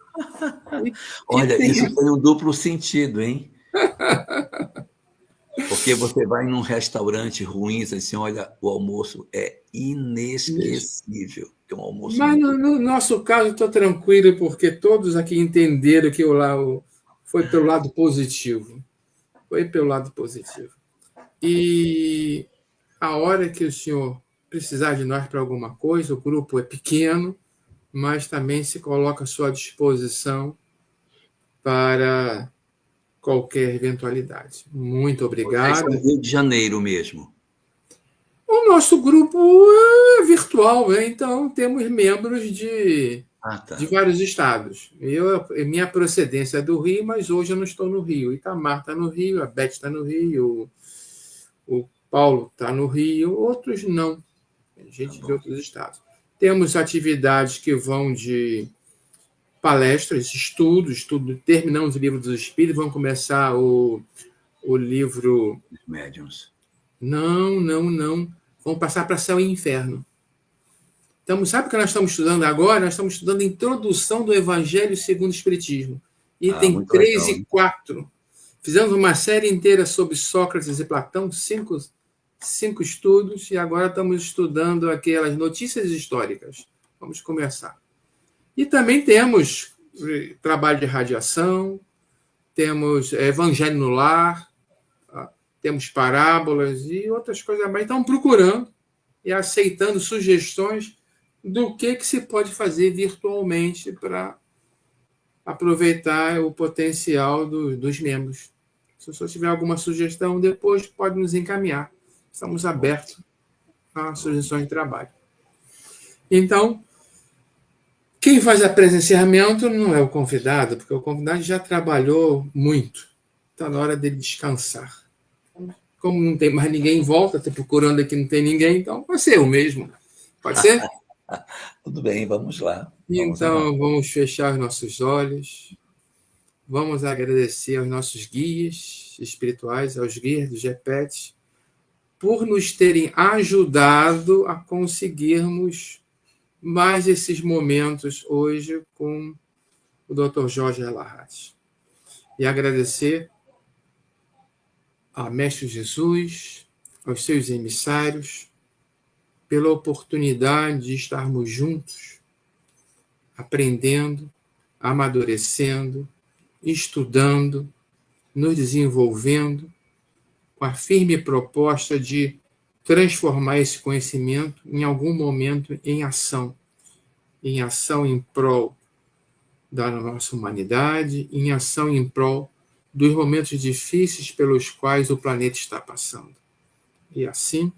Olha, isso foi um duplo sentido, hein? Porque você vai num restaurante ruim e diz assim, olha, o almoço é inesquecível. Tem um almoço Mas no nosso caso, estou tranquilo, porque todos aqui entenderam que foi pelo lado positivo. Foi pelo lado positivo. E a hora que o senhor precisar de nós para alguma coisa, o grupo é pequeno, mas também se coloca à sua disposição para qualquer eventualidade. Muito obrigado. Vocês são Rio de Janeiro mesmo. O nosso grupo é virtual, né? Então temos membros de vários estados. Minha procedência é do Rio, mas hoje eu não estou no Rio. Itamar está no Rio, a Beth está no Rio, o Paulo está no Rio, outros não. Gente de outros estados. Temos atividades que vão de palestras, estudos, terminamos o livro dos Espíritos, vamos começar o livro... Médiuns. Não. Vamos passar para Céu e Inferno. Então, sabe o que nós estamos estudando agora? Nós estamos estudando a introdução do Evangelho segundo o Espiritismo. Item 3 legal, e 4. Fizemos uma série inteira sobre Sócrates e Platão, cinco estudos, e agora estamos estudando aquelas notícias históricas. Vamos começar. E também temos trabalho de radiação, temos Evangelho no Lar, temos parábolas e outras coisas mais. Estamos procurando e aceitando sugestões do que se pode fazer virtualmente para aproveitar o potencial dos membros. Se o senhor tiver alguma sugestão, depois pode nos encaminhar. Estamos abertos a sugestões de trabalho. Então, quem faz a prece de encerramento não é o convidado, porque o convidado já trabalhou muito. Está na hora dele descansar. Como não tem mais ninguém em volta, estou procurando aqui, não tem ninguém, então vai ser eu mesmo. Pode ser? Tudo bem, vamos lá. Vamos fechar os nossos olhos. Vamos agradecer aos nossos guias espirituais, aos guias do GEPET, por nos terem ajudado a conseguirmos mais esses momentos hoje com o Dr. Jorge Elahá. E agradecer a Mestre Jesus, aos seus emissários, pela oportunidade de estarmos juntos, aprendendo, amadurecendo, estudando, nos desenvolvendo, com a firme proposta de transformar esse conhecimento em algum momento em ação em prol da nossa humanidade, em ação em prol dos momentos difíceis pelos quais o planeta está passando. E assim,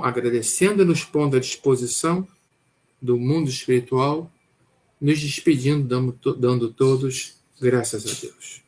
agradecendo e nos pondo à disposição do mundo espiritual, nos despedindo, dando todos graças a Deus.